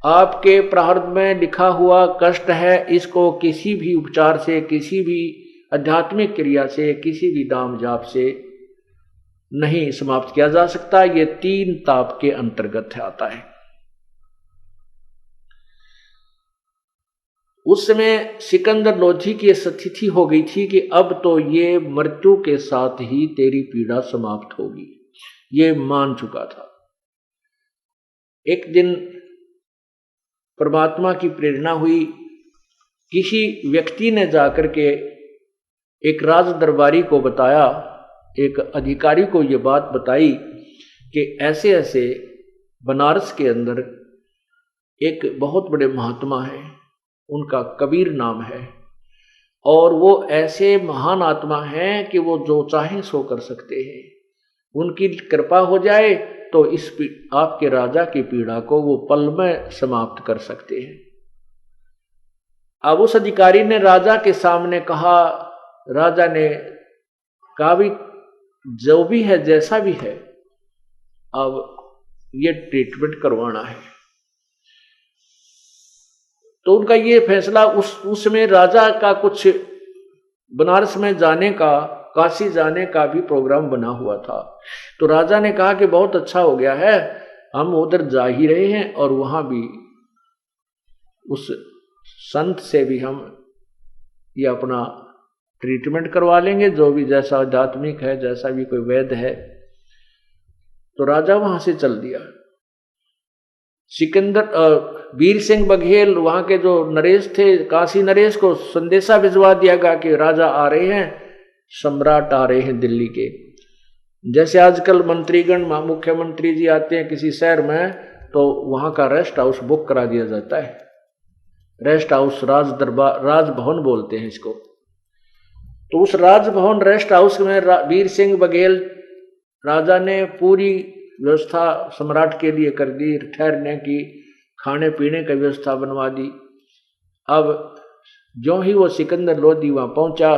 आपके प्रारब्ध में लिखा हुआ कष्ट है, इसको किसी भी उपचार से, किसी भी आध्यात्मिक क्रिया से, किसी भी दाम जाप से नहीं समाप्त किया जा सकता। ये 3 ताप के अंतर्गत आता है। उस समय सिकंदर लोधी की स्थिति हो गई थी कि अब तो ये मृत्यु के साथ ही तेरी पीड़ा समाप्त होगी, ये मान चुका था। एक दिन परमात्मा की प्रेरणा हुई, किसी व्यक्ति ने जाकर के एक राज दरबारी को बताया, एक अधिकारी को ये बात बताई कि ऐसे ऐसे बनारस के अंदर एक बहुत बड़े महात्मा है, उनका कबीर नाम है, और वो ऐसे महान आत्मा हैं कि वो जो चाहें सो कर सकते हैं। उनकी कृपा हो जाए तो इस आपके राजा की पीड़ा को वो पल में समाप्त कर सकते हैं। अब उस अधिकारी ने राजा के सामने कहा, राजा ने कहा भी जो भी है जैसा भी है, अब ये ट्रीटमेंट करवाना है। तो उनका ये फैसला, उसमें राजा का कुछ बनारस में जाने का, काशी जाने का भी प्रोग्राम बना हुआ था। तो राजा ने कहा कि बहुत अच्छा हो गया है, हम उधर जा ही रहे हैं और वहां भी उस संत से भी हम ये अपना ट्रीटमेंट करवा लेंगे, जो भी जैसा आध्यात्मिक है, जैसा भी कोई वैद्य है। तो राजा वहां से चल दिया। वीर सिंह बघेल वहां के जो नरेश थे, काशी नरेश को संदेशा भिजवा दिया गया कि राजा आ रहे हैं, सम्राट आ रहे हैं दिल्ली के। जैसे आजकल मंत्रीगण, मुख्यमंत्री जी आते हैं किसी शहर में, तो वहां का रेस्ट हाउस बुक करा दिया जाता है। रेस्ट हाउस, राज दरबार, राजभवन बोलते हैं इसको। तो उस राजभवन रेस्ट हाउस में वीर सिंह बघेल राजा ने पूरी व्यवस्था सम्राट के लिए कर दी, ठहरने की, खाने पीने की व्यवस्था बनवा दी। अब जो ही वो सिकंदर लोधी वहां पहुंचा,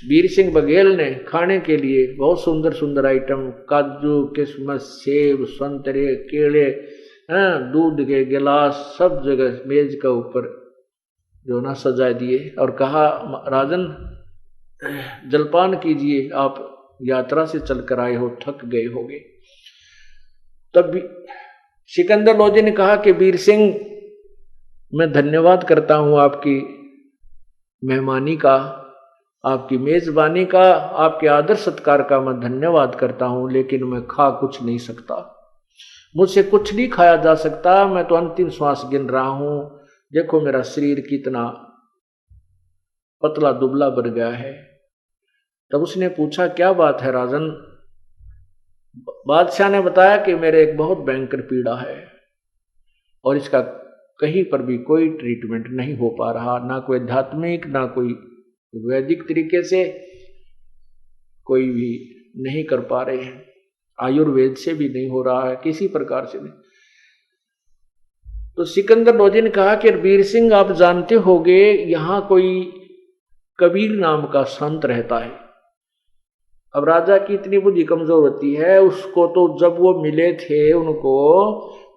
वीर सिंह बघेल ने खाने के लिए बहुत सुंदर सुंदर आइटम, काजू, किशमिश, सेब, संतरे, केले, दूध के गिलास सब जगह मेज के ऊपर जो ना सजा दिए, और कहा राजन जलपान कीजिए, आप यात्रा से चलकर आए हो, थक गए होगे। तब सिकंदर लोधी ने कहा कि वीर सिंह, मैं धन्यवाद करता हूं आपकी मेहमानी का, आपकी मेजबानी का, आपके आदर सत्कार का मैं धन्यवाद करता हूं, लेकिन मैं खा कुछ नहीं सकता, मुझसे कुछ नहीं खाया जा सकता, मैं तो अंतिम श्वास गिन रहा हूं। देखो मेरा शरीर कितना पतला दुबला बढ़ गया है। तब उसने पूछा, क्या बात है राजन? बादशाह ने बताया कि मेरे एक बहुत भयंकर पीड़ा है और इसका कहीं पर भी कोई ट्रीटमेंट नहीं हो पा रहा, ना कोई आध्यात्मिक, ना कोई वैदिक तरीके से कोई भी नहीं कर पा रहे हैं, आयुर्वेद से भी नहीं हो रहा है, किसी प्रकार से नहीं। तो सिकंदर लोधी ने कहा कि वीर सिंह, आप जानते होंगे यहां कोई कबीर नाम का संत रहता है। अब राजा की इतनी बुद्धि कमजोर होती है, उसको तो जब वो मिले थे उनको,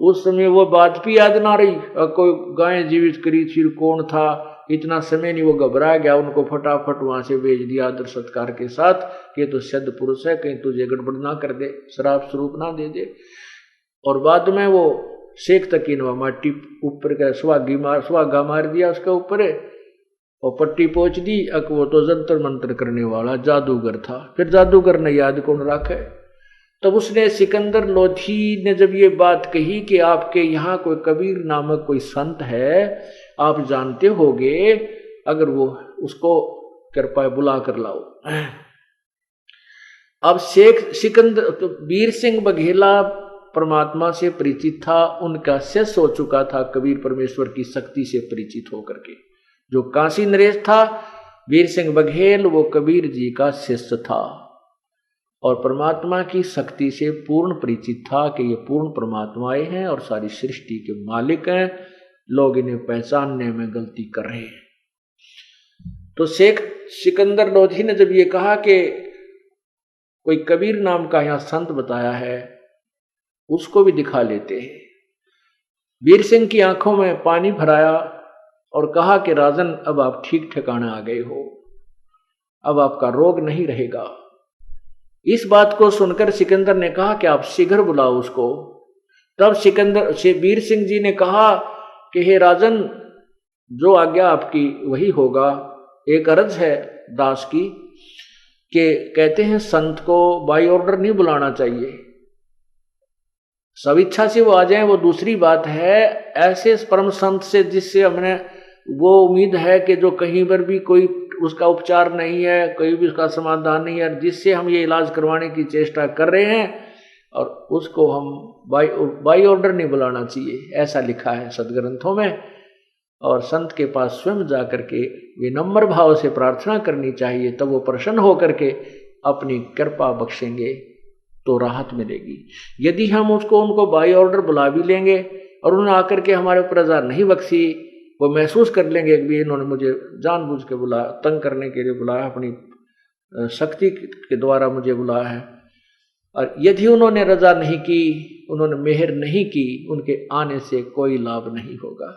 उस समय वो बात भी याद ना रही, कोई गाय जीवित करी थी, कौन था, इतना समय नहीं। वो घबरा गया, उनको फटाफट वहां से भेज दिया आदर सत्कार के साथ कि तो सिद्ध पुरुष है, कहीं तुझे गड़बड़ ना कर दे, शराब स्वरूप ना दे दे। और बाद में वो शेख तकीनवा माटी ऊपर का सुहागा मार दिया उसके ऊपर और पट्टी पोंछ दी। वो तो जंतर मंत्र करने वाला जादूगर था, फिर जादूगर ने याद कौन रखे। तब उसने सिकंदर लोधी ने जब ये बात कही कि आपके यहाँ कोई कबीर नामक कोई संत है, आप जानते होगे, अगर वो उसको कृपया बुला कर लाओ। अब सिकंदर तो वीर सिंह बघेला परमात्मा से परिचित था, उनका शिष्य हो चुका था, कबीर परमेश्वर की शक्ति से परिचित होकर के। जो काशी नरेश था वीर सिंह बघेल, वो कबीर जी का शिष्य था और परमात्मा की शक्ति से पूर्ण परिचित था कि ये पूर्ण परमात्माएं हैं और सारी सृष्टि के मालिक हैं, लोग इन्हें पहचानने में गलती कर रहे हैं। तो सिकंदर लोधी ने जब ये कहा कि कोई कबीर नाम का यहाँ संत बताया है, उसको भी दिखा लेते हैं। वीर सिंह की आंखों में पानी भराया और कहा कि राजन, अब आप ठीक ठिकाने आ गए हो, अब आपका रोग नहीं रहेगा। इस बात को सुनकर सिकंदर ने कहा कि आप शीघ्र बुलाओ उसको। तब वीर सिंह जी ने कहा कि हे राजन, जो आज्ञा आपकी वही होगा। एक अर्ज है दास की कि कहते हैं संत को बाई ऑर्डर नहीं बुलाना चाहिए, सब इच्छा से वो आ जाए वो दूसरी बात है। ऐसे परम संत से जिससे हमने वो उम्मीद है कि जो कहीं पर भी कोई उसका उपचार नहीं है, कोई भी उसका समाधान नहीं है, जिससे हम ये इलाज करवाने की चेष्टा कर रहे हैं, और उसको हम बाई ऑर्डर नहीं बुलाना चाहिए, ऐसा लिखा है सदग्रंथों में। और संत के पास स्वयं जा करके विनम्र भाव से प्रार्थना करनी चाहिए, तब वो प्रसन्न होकर के अपनी कृपा बख्शेंगे तो राहत मिलेगी। यदि हम उनको बाई ऑर्डर बुला भी लेंगे और उन्होंने आकर के हमारे ऊपर रजा नहीं बख्शी, वो महसूस कर लेंगे कि इन्होंने मुझे जानबूझ के बुलाया, तंग करने के लिए बुलाया, अपनी शक्ति के द्वारा मुझे बुलाया है। और यदि उन्होंने रजा नहीं की, उन्होंने मेहर नहीं की, उनके आने से कोई लाभ नहीं होगा।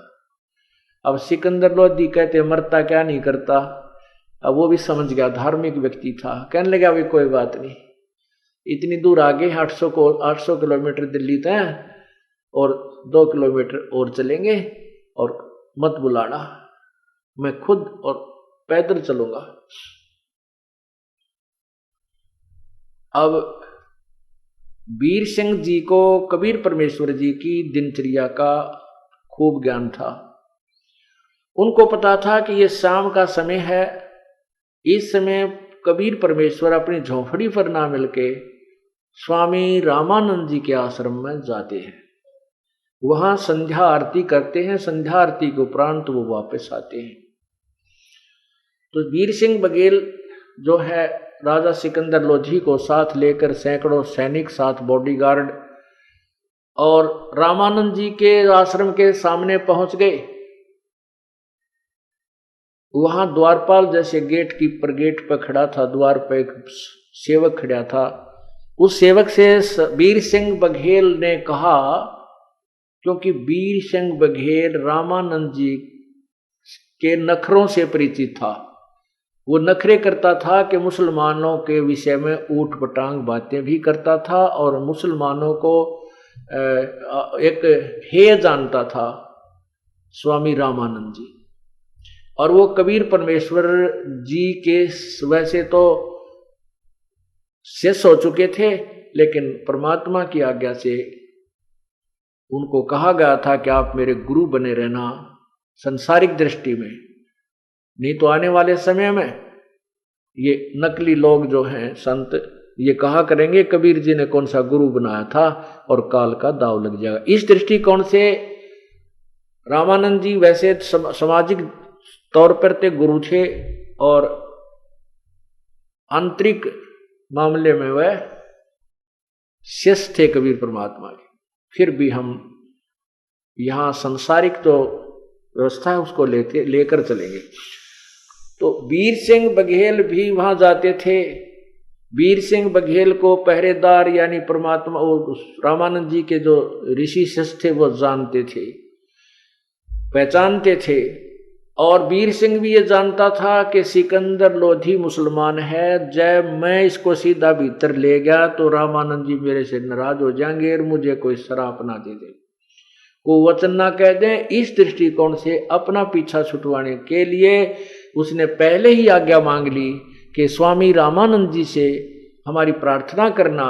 अब सिकंदर लोधी कहते मरता क्या नहीं करता, अब वो भी समझ गया, धार्मिक व्यक्ति था, कहने लगा भाई कोई बात नहीं, इतनी दूर आगे 800 किलोमीटर दिल्ली तय और 2 किलोमीटर और चलेंगे और मत बुलाना, मैं खुद और पैदल चलूंगा। अब वीर सिंह जी को कबीर परमेश्वर जी की दिनचर्या का खूब ज्ञान था। उनको पता था कि ये शाम का समय है, इस समय कबीर परमेश्वर अपनी झोंपड़ी पर ना मिलके स्वामी रामानंद जी के आश्रम में जाते हैं, वहां संध्या आरती करते हैं, संध्या आरती के उपरांत वो वापस आते हैं। तो वीर सिंह बघेल जो है राजा सिकंदर लोधी को साथ लेकर सैकड़ों सैनिक साथ बॉडीगार्ड और रामानंद जी के आश्रम के सामने पहुंच गए। वहां द्वारपाल जैसे गेट कीपर गेट पर खड़ा था, द्वार पर एक सेवक खड़ा था। उस सेवक से वीर सिंह बघेल ने कहा, क्योंकि वीर सिंह बघेल रामानंद जी के नखरों से परिचित था, वो नखरे करता था कि मुसलमानों के विषय में ऊट पटांग बातें भी करता था और मुसलमानों को एक हेय जानता था स्वामी रामानंद जी। और वो कबीर परमेश्वर जी के वैसे तो शिष्य हो चुके थे, लेकिन परमात्मा की आज्ञा से उनको कहा गया था कि आप मेरे गुरु बने रहना संसारिक दृष्टि में, नहीं तो आने वाले समय में ये नकली लोग जो हैं संत ये कहा करेंगे कबीर जी ने कौन सा गुरु बनाया था और काल का दाव लग जाएगा। इस दृष्टिकोण से रामानंद जी वैसे सामाजिक तौर पर ते गुरु थे और आंतरिक मामले में वह शिष्य थे कबीर परमात्मा के। फिर भी हम यहाँ सांसारिक तो व्यवस्था है उसको लेकर चलेंगे। तो वीर सिंह बघेल भी वहां जाते थे। वीर सिंह बघेल को पहरेदार यानी परमात्मा रामानंद जी के जो ऋषि शिष्य थे वो जानते थे, पहचानते थे। और वीर सिंह भी ये जानता था कि सिकंदर लोधी मुसलमान है, जब मैं इसको सीधा भीतर ले गया तो रामानंद जी मेरे से नाराज हो जाएंगे और मुझे कोई शराप ना दे दे, को वचन ना कह दें। इस दृष्टिकोण से अपना पीछा छुटवाने के लिए उसने पहले ही आज्ञा मांग ली कि स्वामी रामानंद जी से हमारी प्रार्थना करना।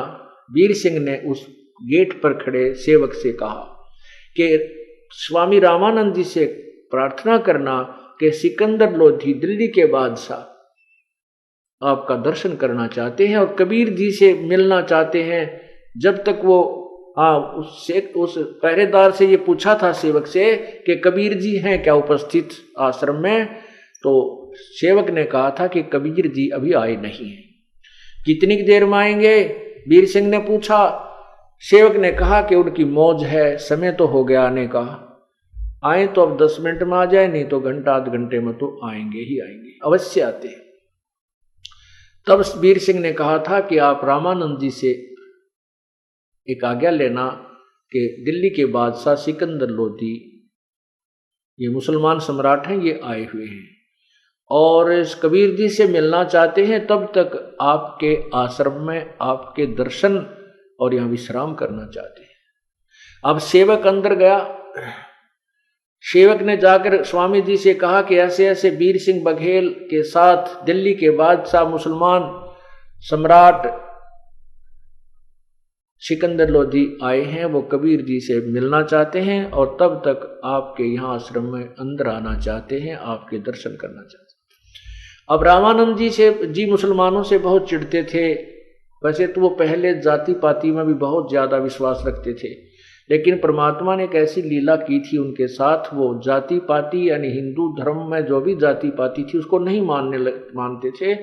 वीर सिंह ने उस गेट पर खड़े सेवक से कहा कि स्वामी रामानंद जी से प्रार्थना करना कि सिकंदर लोधी दिल्ली के बादशाह आपका दर्शन करना चाहते हैं और कबीर जी से मिलना चाहते हैं। जब तक वो उस पहरेदार से ये पूछा था सेवक से कि कबीर जी हैं क्या उपस्थित आश्रम में, तो सेवक ने कहा था कि कबीर जी अभी आए नहीं हैं। कितनी देर में आएंगे, वीर सिंह ने पूछा। सेवक ने कहा कि उनकी मौज है, समय तो हो गया आने का, आए तो अब 10 मिनट में आ जाए, नहीं तो घंटा आध घंटे में तो आएंगे ही आएंगे, अवश्य आते हैं। तब वीर सिंह ने कहा था कि आप रामानंद जी से एक आज्ञा लेना कि दिल्ली के बादशाह सिकंदर लोधी ये मुसलमान सम्राट हैं, ये आए हुए हैं और इस कबीर जी से मिलना चाहते हैं, तब तक आपके आश्रम में आपके दर्शन और यहाँ विश्राम करना चाहते हैं। अब सेवक अंदर गया। सेवक ने जाकर स्वामी जी से कहा कि ऐसे ऐसे वीर सिंह बघेल के साथ दिल्ली के बादशाह मुसलमान सम्राट सिकंदर लोधी आए हैं, वो कबीर जी से मिलना चाहते हैं और तब तक आपके यहाँ आश्रम में अंदर आना चाहते हैं, आपके दर्शन करना चाहते हैं। अब रामानंद जी मुसलमानों से बहुत चिढ़ते थे वैसे तो वो पहले जाति पाति में भी बहुत ज्यादा विश्वास रखते थे, लेकिन परमात्मा ने एक ऐसी लीला की थी उनके साथ, वो जाति पाति यानी हिंदू धर्म में जो भी जाति पाति थी उसको नहीं मानते थे,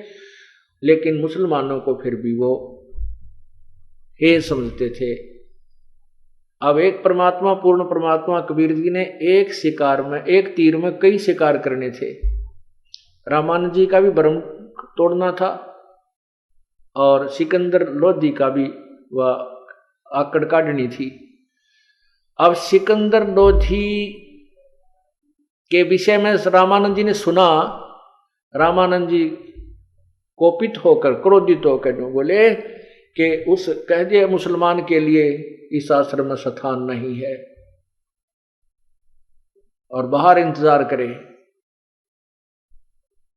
लेकिन मुसलमानों को फिर भी वो हे समझते थे। अब एक परमात्मा, पूर्ण परमात्मा कबीर जी ने एक शिकार में, एक तीर में कई शिकार करने थे। रामानंद जी का भी भ्रम तोड़ना था और सिकंदर लोधी का भी वह आकड़ काटनी थी। अब सिकंदर लोधी के विषय में रामानंद जी ने सुना, रामानंद जी कोपित होकर, क्रोधित होकर बोले कि उस कह दिए मुसलमान के लिए इस आश्रम में स्थान नहीं है और बाहर इंतजार करे।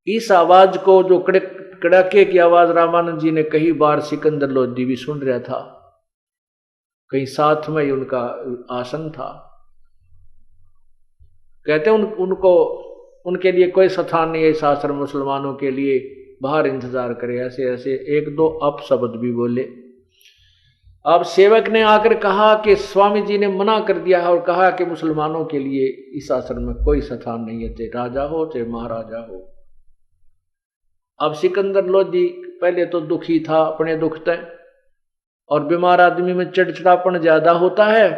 इस आवाज को, जो कड़ाके की आवाज रामानंद जी ने कई बार सिकंदर लोधी भी सुन रहा था, कहीं साथ में ही उनका आसन था। कहते उनको उनके लिए कोई स्थान नहीं है इस आश्रम, मुसलमानों के लिए बाहर इंतजार करे, ऐसे ऐसे एक दो अपशब्द भी बोले। अब सेवक ने आकर कहा कि स्वामी जी ने मना कर दिया है और कहा कि मुसलमानों के लिए इस आश्रम में कोई स्थान नहीं है, चाहे राजा हो चाहे महाराजा हो। अब सिकंदर लोधी पहले तो दुखी था अपने दुख से, और बीमार आदमी में चिड़चिड़ापन ज्यादा होता है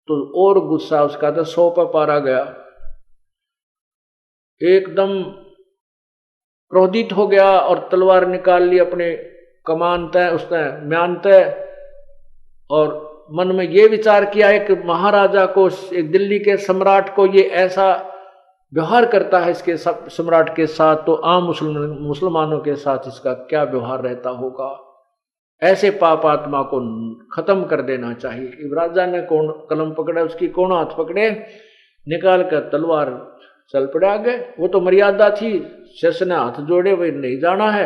तो और गुस्सा उसका तो 100 पर पारा गया, एकदम क्रोधित हो गया और तलवार निकाल ली अपने कमान तय, उसने म्यान तय, और मन में ये विचार किया एक महाराजा को, एक दिल्ली के सम्राट को ये ऐसा व्यवहार करता है इसके सम्राट के साथ, तो आम मुसलमानों के साथ इसका क्या व्यवहार रहता होगा। ऐसे पाप आत्मा को खत्म कर देना चाहिए। राजा ने कौन कलम पकड़ा, उसकी कौन हाथ पकड़े, निकाल कर तलवार चल पड़े आगे। वो तो मर्यादा थी, शेष ने हाथ जोड़े, वही नहीं जाना है,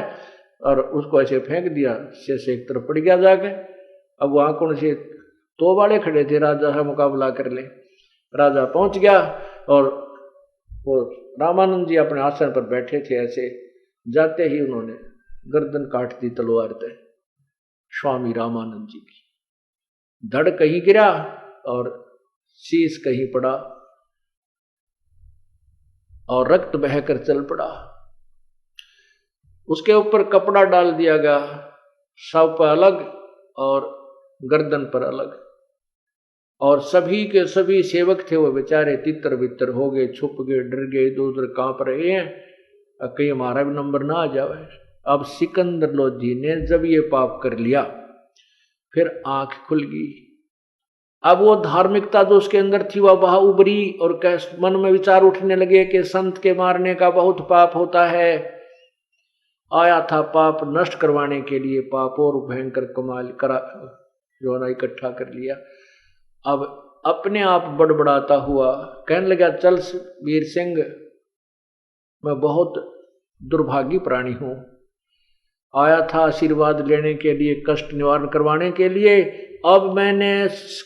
और उसको ऐसे फेंक दिया, शेष एक तरफ पड़ गया जाके। अब वहां कौन से 2 वाले खड़े थे, राजा से मुकाबला कर ले। राजा पहुंच गया और वो रामानंद जी अपने आसन पर बैठे थे, ऐसे जाते ही उन्होंने गर्दन काट दी तलवार से स्वामी रामानंद जी की। धड़ कहीं गिरा और शीश कहीं पड़ा और रक्त बहकर चल पड़ा। उसके ऊपर कपड़ा डाल दिया गया, शव पर अलग और गर्दन पर अलग, और सभी के सभी सेवक थे वो बेचारे तितर बितर हो गए, छुप गए, डर गए, इधर उधर कांप रहे हैं, कहीं हमारा भी नंबर ना आ जाए। अब सिकंदर लोधी ने जब ये पाप कर लिया, फिर आंख खुल गई। अब वो धार्मिकता जो उसके अंदर थी वह बाहर उभरी, और मन में विचार उठने लगे कि संत के मारने का बहुत पाप होता है। आया था पाप नष्ट करवाने के लिए, पाप और भयंकर कमाल करा जो ना इकट्ठा कर लिया। अब अपने आप बड़बड़ाता हुआ कहने लगा, चल वीर सिंह, मैं बहुत दुर्भागी प्राणी हूं, आया था आशीर्वाद लेने के लिए, कष्ट निवारण करवाने के लिए। अब मैंने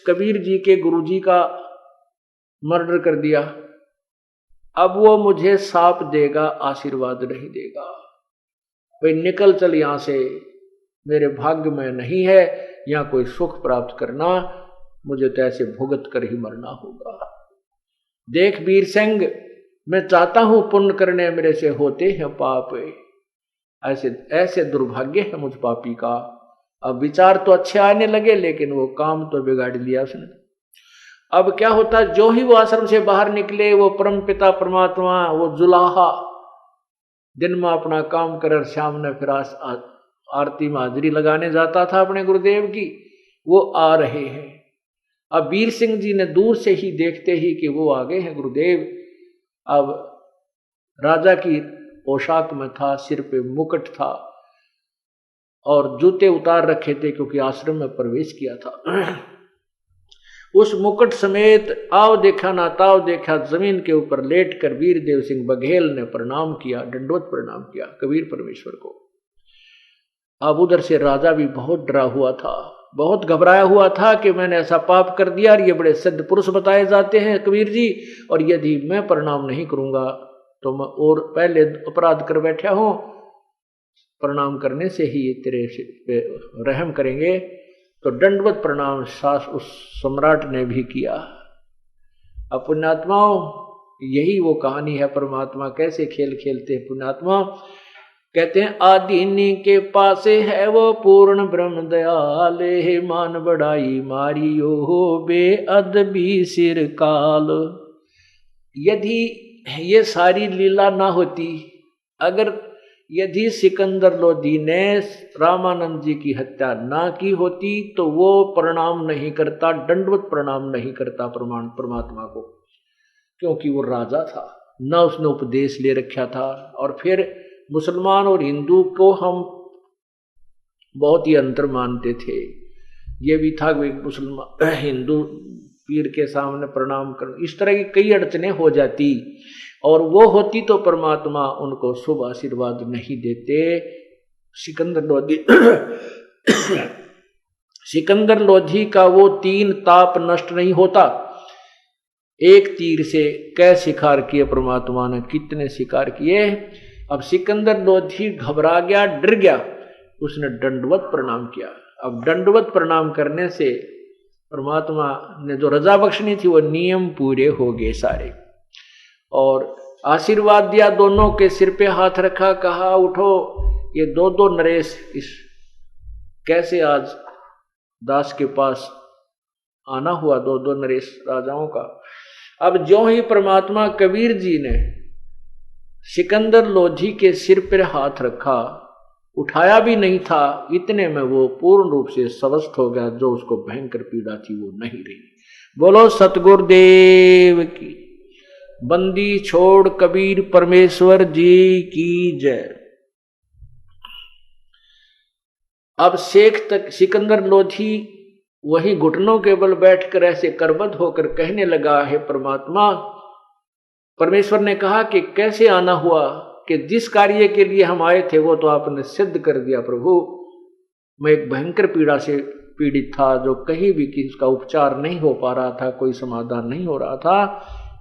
कबीर जी के गुरुजी का मर्डर कर दिया, अब वो मुझे साप देगा, आशीर्वाद नहीं देगा। भाई निकल चल यहां से, मेरे भाग्य में नहीं है यहाँ कोई सुख प्राप्त करना, मुझे तो ऐसे भुगत कर ही मरना होगा। देख वीर सिंह, मैं चाहता हूं पुण्य करने, मेरे से होते हैं पाप, ऐसे ऐसे दुर्भाग्य है मुझ पापी का। अब विचार तो अच्छे आने लगे, लेकिन वो काम तो बिगाड़ लिया उसने। अब क्या होता, जो ही वो आश्रम से बाहर निकले, वो परम पिता परमात्मा, वो जुलाहा दिन में अपना काम कर, शाम ने फिर आरती में हाजिरी लगाने जाता था अपने गुरुदेव की, वो आ रहे हैं। अब वीर सिंह जी ने दूर से ही देखते ही कि वो आ गए हैं गुरुदेव। अब राजा की पोशाक में था, सिर पे मुकुट था और जूते उतार रखे थे क्योंकि आश्रम में प्रवेश किया था। उस मुकुट समेत आव देखा ना ताव देखा, जमीन के ऊपर लेट कर वीर देव सिंह बघेल ने प्रणाम किया, दंडोत प्रणाम किया कबीर परमेश्वर को। अब उधर से राजा भी बहुत डरा हुआ था, बहुत घबराया हुआ था कि मैंने ऐसा पाप कर दिया, और ये बड़े सिद्ध पुरुष बताए जाते हैं कबीर जी, और यदि मैं प्रणाम नहीं करूंगा तो मैं और पहले अपराध कर बैठा हूं, प्रणाम करने से ही तेरे पे रहम करेंगे। तो दंडवत प्रणाम सास उस सम्राट ने भी किया। अब पुण्यात्माओं, यही वो कहानी है परमात्मा कैसे खेल खेलते हैं। पुण्यात्मा कहते हैं आदिनी के पासे है वो पूर्ण ब्रह्म दयाल, हे मान बढ़ाई मारियो हो बेअदबी सिर काल। यदि ये सारी लीला ना होती, अगर यदि सिकंदर लोधी ने रामानंद जी की हत्या ना की होती तो वो प्रणाम नहीं करता, दंडवत प्रणाम नहीं करता परमात्मा को, क्योंकि वो राजा था, ना उसने उपदेश ले रखा था। और फिर मुसलमान और हिंदू को हम बहुत ही अंतर मानते थे। ये भी था कि मुसलमान हिंदू पीर के सामने प्रणाम कर, इस तरह की कई अड़चने हो जाती, और वो होती तो परमात्मा उनको शुभ आशीर्वाद नहीं देते। सिकंदर लोधी सिकंदर लोधी का वो 3 ताप नष्ट नहीं होता। एक तीर से कै शिकार किए परमात्मा ने, कितने शिकार किए। अब सिकंदर लोधी घबरा गया, डर गया, उसने दंडवत प्रणाम किया। अब दंडवत प्रणाम करने से परमात्मा ने जो रजा बख्शनी थी वो नियम पूरे हो गए सारे, और आशीर्वाद दिया, दोनों के सिर पे हाथ रखा, कहा उठो। ये 2 नरेश इस कैसे आज दास के पास आना हुआ, 2 नरेश राजाओं का। अब ज्यों ही परमात्मा कबीर जी ने सिकंदर लोधी के सिर पर हाथ रखा, उठाया भी नहीं था, इतने में वो पूर्ण रूप से स्वस्थ हो गया। जो उसको भयंकर पीड़ा थी वो नहीं रही। बोलो सतगुरुदेव की। बंदी छोड़ कबीर परमेश्वर जी की जय। अब शेख तक सिकंदर लोधी वही घुटनों के बल बैठकर ऐसे करबद्ध होकर कहने लगा, हे परमात्मा। परमेश्वर ने कहा कि कैसे आना हुआ, कि जिस कार्य के लिए हम आए थे वो तो आपने सिद्ध कर दिया प्रभु। मैं एक भयंकर पीड़ा से पीड़ित था, जो कहीं भी किसी का उपचार नहीं हो पा रहा था, कोई समाधान नहीं हो रहा था।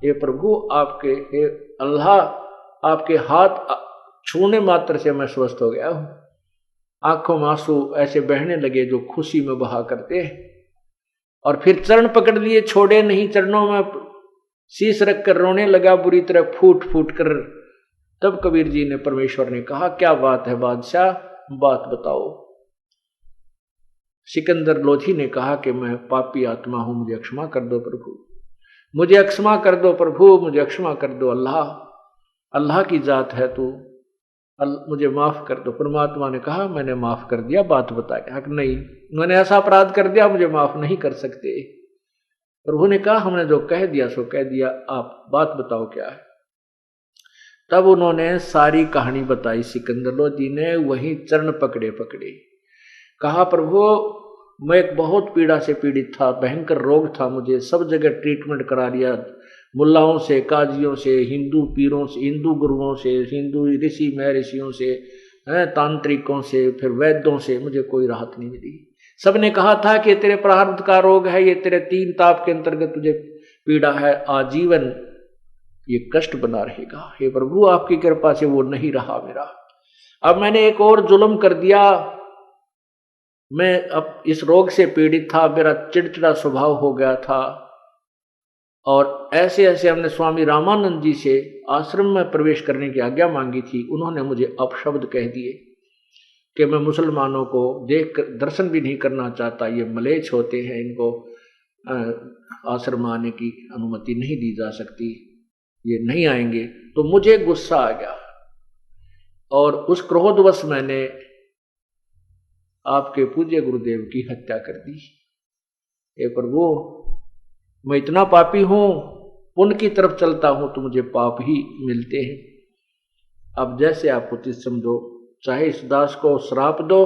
ये प्रभु आपके, हे अल्लाह, आपके हाथ छूने मात्र से मैं स्वस्थ हो गया हूं। आंखों में आंसू ऐसे बहने लगे जो खुशी में बहा करते, और फिर चरण पकड़ लिए, छोड़े नहीं, चरणों में शीश रख कर रोने लगा बुरी तरह फूट फूट कर। तब कबीर जी ने, परमेश्वर ने कहा, क्या बात है बादशाह, बात बताओ। सिकंदर लोधी ने कहा कि मैं पापी आत्मा हूं, मुझे क्षमा कर दो प्रभु, मुझे क्षमा कर दो प्रभु, मुझे क्षमा कर दो। अल्लाह, अल्लाह की जात है तू, मुझे माफ कर दो। परमात्मा ने कहा, मैंने माफ कर दिया, बात बता। कहा नहीं, मैंने ऐसा अपराध कर दिया, मुझे माफ नहीं कर सकते। प्रभु ने कहा, हमने जो कह दिया सो कह दिया, आप बात बताओ क्या है। तब उन्होंने सारी कहानी बताई। सिकंदर लोधी ने वही चरण पकड़े पकड़े, कहा, प्रभु मैं एक बहुत पीड़ा से पीड़ित था, भयंकर रोग था, मुझे सब जगह ट्रीटमेंट करा लिया, मुल्लाओं से, काजियों से, हिंदू पीरों से, हिंदू गुरुओं से, हिंदू ऋषि महर्षियों से, तांत्रिकों से, फिर वैद्यों से, मुझे कोई राहत नहीं मिली। सब ने कहा था कि तेरे प्रारब्ध का रोग है, ये तेरे 3 ताप के अंतर्गत तुझे पीड़ा है, आजीवन ये कष्ट बना रहेगा। हे प्रभु आपकी कृपा से वो नहीं रहा मेरा। अब मैंने एक और जुल्म कर दिया, मैं अब इस रोग से पीड़ित था, मेरा चिड़चिड़ा स्वभाव हो गया था, और ऐसे ऐसे हमने स्वामी रामानंद जी से आश्रम में प्रवेश करने की आज्ञा मांगी थी। उन्होंने मुझे अपशब्द कह दिए कि मैं मुसलमानों को देख कर दर्शन भी नहीं करना चाहता, ये मलेच्छ होते हैं, इनको आश्रम आने की अनुमति नहीं दी जा सकती, ये नहीं आएंगे। तो मुझे गुस्सा आ गया, और उस क्रोधवश मैंने आपके पूज्य गुरुदेव की हत्या कर दी। हे प्रभु मैं इतना पापी हूं, पुण्य की तरफ चलता हूं तो मुझे पाप ही मिलते हैं। अब जैसे आप उचित समझो, चाहे इस दास को श्राप दो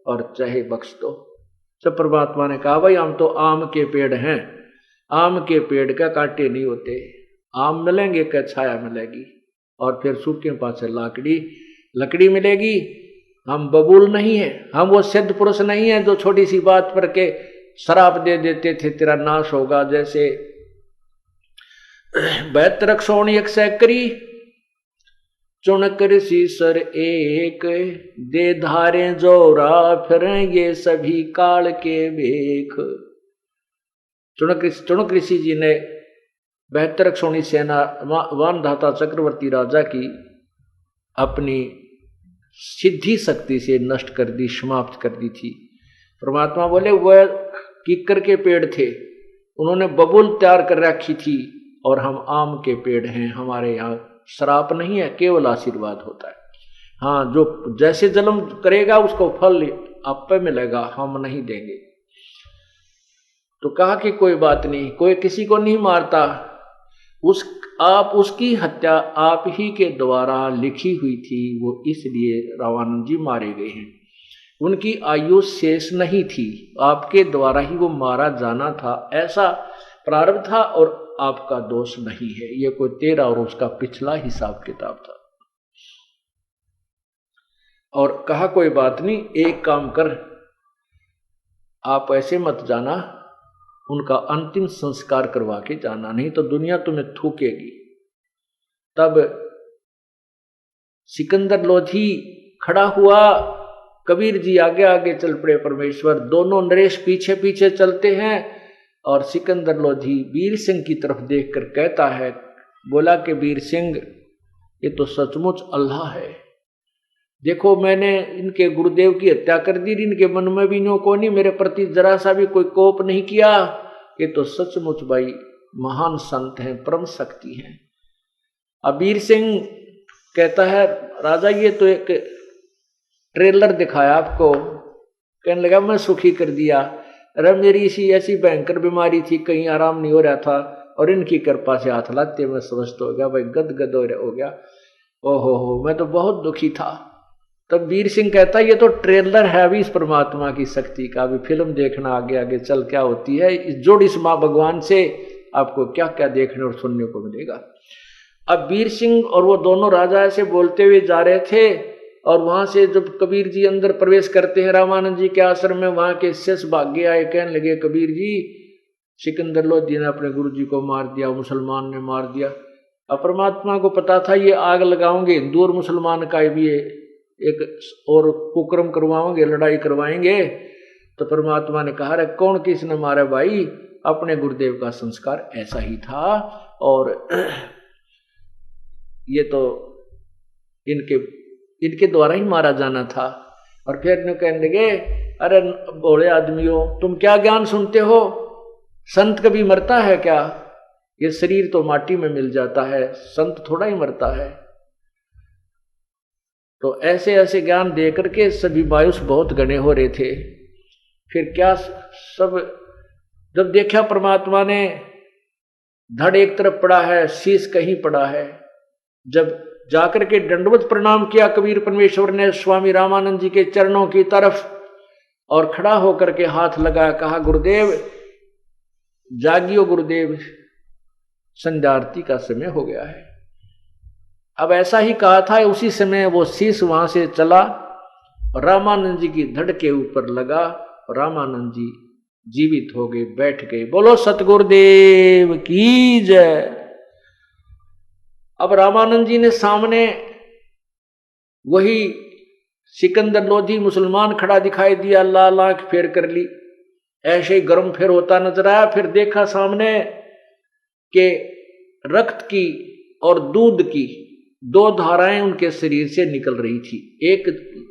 और चाहे बख्श दो। जब परमात्मा ने कहा, भाई हम तो आम के पेड़ हैं, आम के पेड़ का कांटे नहीं होते, आम मिलेंगे क्या छाया मिलेगी, और फिर सूखे पासे लकड़ी मिलेगी। हम बबूल नहीं है, हम वो सिद्ध पुरुष नहीं है जो छोटी सी बात पर के शराप दे देते थे तेरा नाश होगा। जैसे 72 100 करी, चुनक ऋषि सर एक, दे धारे जोरा फिर ये सभी काल के भेख। चुनक ऋषि जी ने 72 क्षोणी सेना वानधाता चक्रवर्ती राजा की अपनी सिद्धि शक्ति से नष्ट कर दी, समाप्त कर दी थी। परमात्मा बोले वह कीकर के पेड़ थे, उन्होंने बबूल तैयार कर रखी थी, और हम आम के पेड़ हैं। हमारे यहाँ श्राप नहीं है, केवल आशीर्वाद होता है। हाँ, जो जैसे जन्म करेगा उसको फल आप पे मिलेगा, हम नहीं देंगे। तो कहा कि कोई बात नहीं, कोई किसी को नहीं मारता, आप उसकी हत्या आप ही के द्वारा लिखी हुई थी, वो इसलिए रामानंद जी मारे गए हैं। उनकी आयु शेष नहीं थी, आपके द्वारा ही वो मारा जाना था, ऐसा प्रारब्ध था, और आपका दोष नहीं है। ये कोई तेरा और उसका पिछला हिसाब किताब था। और कहा कोई बात नहीं, एक काम कर, आप ऐसे मत जाना, उनका अंतिम संस्कार करवा के जाना, नहीं तो दुनिया तुम्हें थूकेगी। तब सिकंदर लोधी खड़ा हुआ, कबीर जी आगे आगे चल पड़े, परमेश्वर दोनों नरेश पीछे पीछे चलते हैं। और सिकंदर लोधी वीर सिंह की तरफ देखकर कहता है, बोला कि वीर सिंह, ये तो सचमुच अल्लाह है। देखो मैंने इनके गुरुदेव की हत्या कर दी, इनके मन में भी नो को नहीं मेरे प्रति जरा सा भी कोई कोप नहीं किया। ये तो सचमुच भाई महान संत हैं, परम शक्ति हैं। अब वीर सिंह कहता है, राजा ये तो एक ट्रेलर दिखाया आपको, कहने लगा मैं सुखी कर दिया। अरे मेरी इसी ऐसी भयंकर बीमारी थी, कहीं आराम नहीं हो रहा था, और इनकी कृपा से हाथ लाते मैं स्वस्थ हो गया, भाई गदगद हो गया। ओहो मैं तो बहुत दुखी था। तब वीर सिंह कहता ये तो ट्रेलर है अभी इस परमात्मा की शक्ति का, अभी फिल्म देखना आगे आगे चल क्या होती है। इस जोड़ इस माँ भगवान से आपको क्या क्या देखने और सुनने को मिलेगा। अब वीर सिंह और वो दोनों राजा ऐसे बोलते हुए जा रहे थे, और वहां से जब कबीर जी अंदर प्रवेश करते हैं रामानंद जी के आश्रम में, वहां के शिष्य भाग्य आए, कहने लगे कबीर जी सिकंदर लोधी ने अपने गुरु जी को मार दिया, मुसलमान ने मार दिया। अब परमात्मा को पता था ये आग लगाओगे, हिंदू और मुसलमान का भी एक और कुकर्म करवाओगे, लड़ाई करवाएंगे। तो परमात्मा ने कहा रे कौन किसने मारा भाई, अपने गुरुदेव का संस्कार ऐसा ही था, और ये तो इनके द्वारा ही मारा जाना था। और फिर कहने लगे अरे भोले आदमियों, तुम क्या ज्ञान सुनते हो, संत कभी मरता है क्या? ये शरीर तो माटी में मिल जाता है, संत थोड़ा ही मरता है। तो ऐसे ऐसे ज्ञान दे करके सभी मायूस बहुत गणे हो रहे थे। फिर क्या सब जब देखा परमात्मा ने, धड़ एक तरफ पड़ा है, शीश कहीं पड़ा है। जब जाकर के दंडवत प्रणाम किया कबीर परमेश्वर ने स्वामी रामानंद जी के चरणों की तरफ, और खड़ा होकर के हाथ लगाया, कहा गुरुदेव जागियो गुरुदेव, संध्या आरती का समय हो गया है। अब ऐसा ही कहा था, उसी समय वो शीश वहां से चला, रामानंद जी की धड़ के ऊपर लगा, रामानंद जी जीवित हो गए, बैठ गए। बोलो सतगुरुदेव की जय। अब रामानंद जी ने सामने वही सिकंदर लोधी मुसलमान खड़ा दिखाई दिया, लाल आंख फेर कर ली, ऐसे ही गर्म फेर होता नजर आया। फिर देखा सामने के रक्त की और दूध की दो धाराएं उनके शरीर से निकल रही थी, एक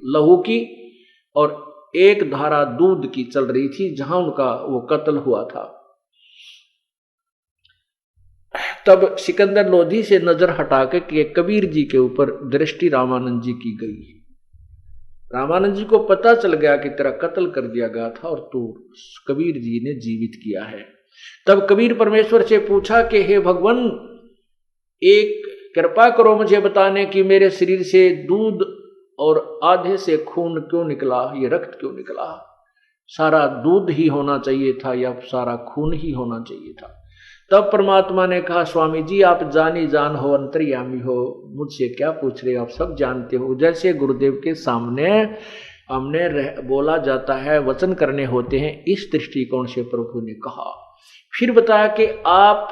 लहू की और एक धारा दूध की चल रही थी, जहां उनका वो कत्ल हुआ था। तब सिकंदर लोधी से नजर हटा के कबीर जी के ऊपर दृष्टि रामानंद जी की गई। रामानंद जी को पता चल गया कि तेरा कत्ल कर दिया गया था और तू कबीर जी ने जीवित किया है। तब कबीर परमेश्वर से पूछा कि हे भगवान, एक कृपा करो मुझे बताने कि मेरे शरीर से दूध और आधे से खून क्यों निकला, ये रक्त क्यों निकला? सारा दूध ही होना चाहिए था या सारा खून ही होना चाहिए था? तब परमात्मा ने कहा, स्वामी जी आप जानी जान हो, अंतर्यामी हो, मुझसे क्या पूछ रहे हो, आप सब जानते हो। जैसे गुरुदेव के सामने हमने बोला जाता है, वचन करने होते हैं, इस दृष्टिकोण से प्रभु ने कहा। फिर बताया कि आप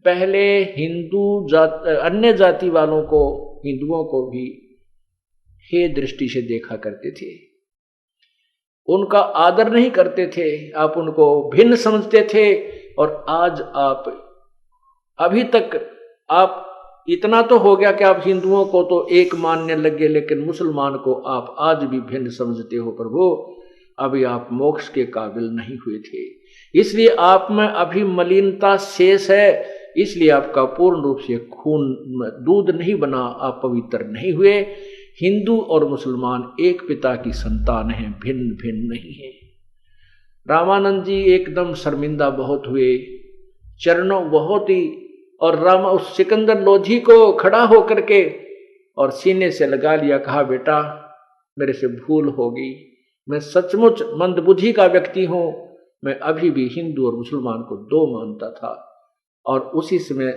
पहले हिंदू अन्य जाति वालों को हिंदुओं को भी हे दृष्टि से देखा करते थे, उनका आदर नहीं करते थे, आप उनको भिन्न समझते थे। और आज आप अभी तक आप इतना तो हो गया कि आप हिंदुओं को तो एक मानने लगे, लेकिन मुसलमान को आप आज भी भिन्न समझते हो। प्रभु, अभी आप मोक्ष के काबिल नहीं हुए थे, इसलिए आप में अभी मलिनता शेष है, इसलिए आपका पूर्ण रूप से खून दूध नहीं बना, आप पवित्र नहीं हुए। हिंदू और मुसलमान एक पिता की संतान हैं, भिन्न भिन्न नहीं है। रामानंद जी एकदम शर्मिंदा बहुत हुए, चरणों बहुत ही, और उस सिकंदर लोधी को खड़ा होकर के और सीने से लगा लिया, कहा बेटा मेरे से भूल हो गई, मैं सचमुच मंदबुद्धि का व्यक्ति हूं, मैं अभी भी हिंदू और मुसलमान को दो मानता था। और उसी समय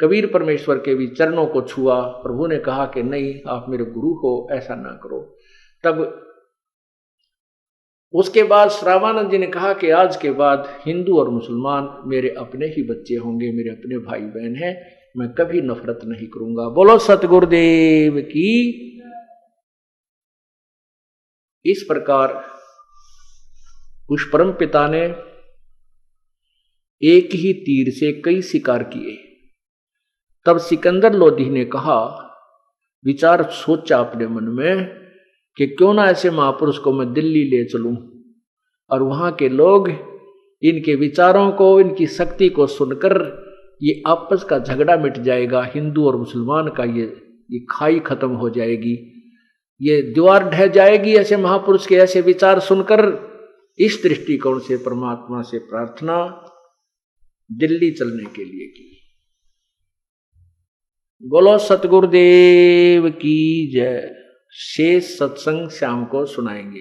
कबीर परमेश्वर के भी चरणों को छुआ, प्रभु ने कहा कि नहीं, आप मेरे गुरु हो, ऐसा ना करो। तब उसके बाद रामानंद जी ने कहा कि आज के बाद हिंदू और मुसलमान मेरे अपने ही बच्चे होंगे, मेरे अपने भाई बहन हैं, मैं कभी नफरत नहीं करूंगा। बोलो सतगुरुदेव की। इस प्रकार उस परम पिता ने एक ही तीर से कई शिकार किए। तब सिकंदर लोधी ने कहा, विचार सोचा अपने मन में कि क्यों ना ऐसे महापुरुष को मैं दिल्ली ले चलूं और वहां के लोग इनके विचारों को, इनकी शक्ति को सुनकर ये आपस का झगड़ा मिट जाएगा, हिंदू और मुसलमान का ये खाई खत्म हो जाएगी, ये दीवार ढह जाएगी ऐसे महापुरुष के ऐसे विचार सुनकर। इस दृष्टिकोण से परमात्मा से प्रार्थना दिल्ली चलने के लिए की। बोलो सतगुरुदेव की जय। शेष सत्संग शाम को सुनाएंगे।